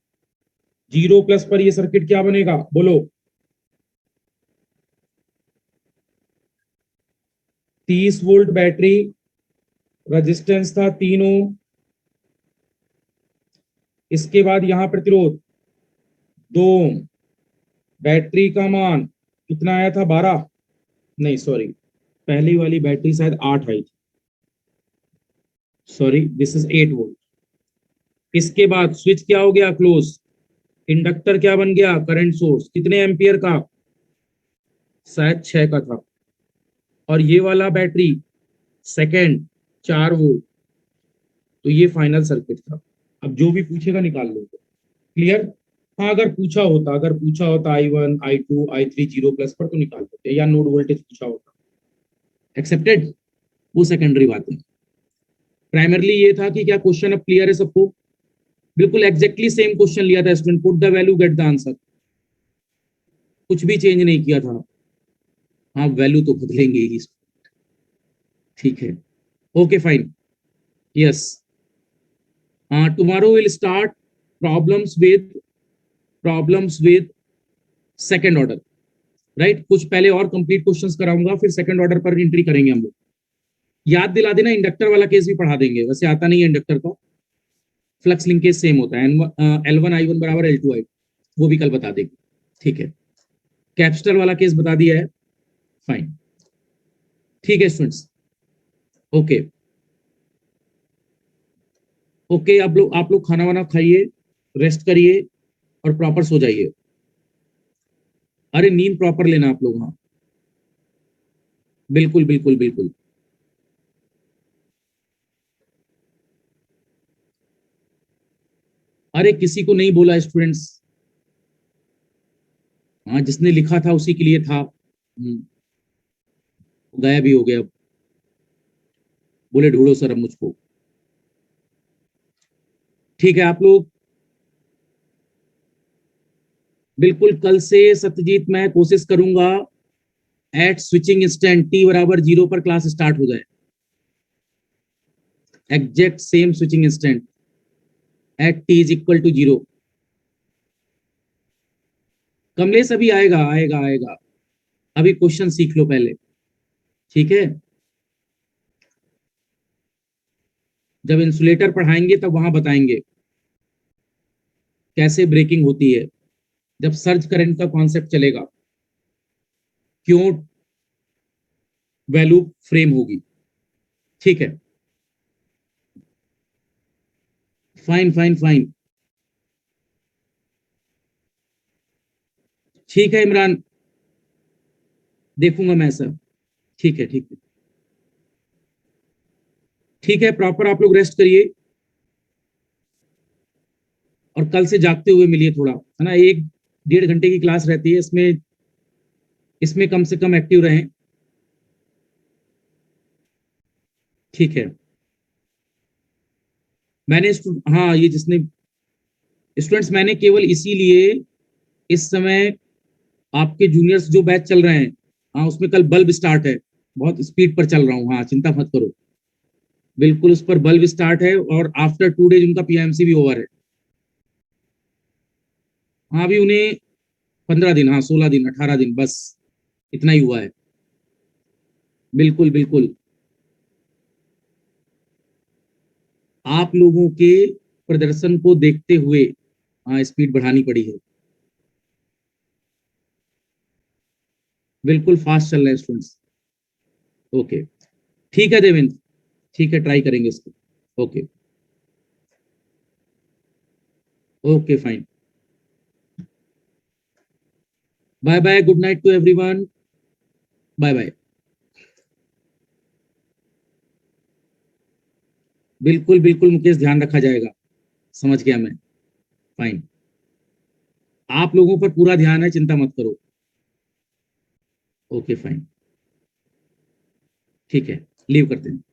zero plus पर ये सर्किट क्या बनेगा, बोलो? 30 वोल्ट बैटरी, रेजिस्टेंस था 3 ओम, इसके बाद यहां प्रतिरोध 2 ओम, बैटरी का मान कितना आया था, 12? नहीं सॉरी, पहली वाली बैटरी शायद 8 आई थी, सॉरी दिस इज 8 वोल्ट। इसके बाद स्विच क्या हो गया, क्लोज। इंडक्टर क्या बन गया, करंट सोर्स, कितने एम्पियर का? शायद 6 का था। और ये वाला बैटरी सेकेंड 4 वोल्ट। तो ये फाइनल सर्किट था। अब जो भी पूछेगा निकाल लो, क्लियर? हाँ अगर पूछा होता I1 I2 I3 zero plus पर तो निकाल देते, या नोड वोल्टेज पूछा होता। एक्सेप्टेड, वो सेकेंडरी बात है। प्राइमरली ये था कि क्या क्वेश्चन अब क्लियर है सबको? बिल्कुल एग्जैक्टली सेम क्वेश्चन लिया था student, put the value get the answer, कुछ भी चेंज नहीं किया था। हाँ वैल्यू तो बदलेंगे ही, ठीक है, okay fine, yes. Tomorrow will start problems with second order, right? कुछ पहले और कंप्लीट क्वेश्चंस कराऊंगा, फिर सेकंड ऑर्डर पर एंट्री करेंगे हम लोग। याद दिला देना, इंडक्टर वाला केस भी पढ़ा देंगे, वैसे आता नहीं है इंडक्टर का। फ्लक्स लिंकेज सेम होता है, L1I1 बराबर L2I, वो भी कल बता देगी। ठीक है, कैप्स्टर वाला केस बता दिया है, फाइन। ठीक है स्टूडेंट्स, ओके ओके, आप लोग खाना वाना खाइए, रेस्ट करिए और प्रॉपर सो जाइए। अरे नींद प्रॉपर लेना आप लोग, हाँ बिल्कुल बिल्कुल बिल्कुल। अरे किसी को नहीं बोला स्टूडेंट्स, हाँ जिसने लिखा था उसी के लिए था। गायब ही हो गया, बोले ढूंढो सर अब मुझको। ठीक है आप लोग, बिल्कुल कल से सत्यजीत मैं कोशिश करूंगा एट स्विचिंग इंस्टेंट टी बराबर 0 पर क्लास स्टार्ट हो जाए, exact same switching instant at T is equal to 0। Kamlesh अभी आएगा आएगा आएगा, अभी क्वेश्चन सीख लो पहले, ठीक है। जब इंसुलेटर पढ़ाएंगे तब वहां बताएंगे कैसे ब्रेकिंग होती है, जब सर्ज करंट का कॉन्सेप्ट चलेगा, क्यों वैल्यू फ्रेम होगी। ठीक है, फाइन फाइन फाइन। ठीक है इमरान, देखूंगा मैं सर। ठीक है ठीक है ठीक है, प्रॉपर आप लोग रेस्ट करिए और कल से जागते हुए मिलिए थोड़ा, है ना। 1-1.5 घंटे की क्लास रहती है, इसमें इसमें कम से कम एक्टिव रहें। ठीक है, मैंने हाँ ये जिसने स्टूडेंट्स, मैंने केवल इसीलिए इस समय आपके जूनियर्स जो बैच चल रहे हैं, हाँ उसमें कल बल्ब स्टार्ट है, बहुत स्पीड पर चल रहा हूँ, हाँ चिंता मत करो, बिल्कुल उस पर बल्ब स्टार्ट है और आफ्टर 2 डेज उनका पीएमसी भी ओवर है। हाँ अभी उन्हें 15 दिन, हाँ 16 दिन 18 दिन बस, इतना ही हुआ है। बिल्कुल बिल्कुल, आप लोगों के प्रदर्शन को देखते हुए हाँ स्पीड बढ़ानी पड़ी है, बिल्कुल फास्ट चल रहा है स्टूडेंट्स। ओके, ठीक है देवेंद्र, ठीक है ट्राई करेंगे इसको। Okay okay fine, bye bye, good night to everyone, bye bye. बिल्कुल बिल्कुल मुकेश, ध्यान रखा जाएगा, समझ गया मैं, फाइन। आप लोगों पर पूरा ध्यान है, चिंता मत करो। ओके फाइन, ठीक है, लीव करते हैं।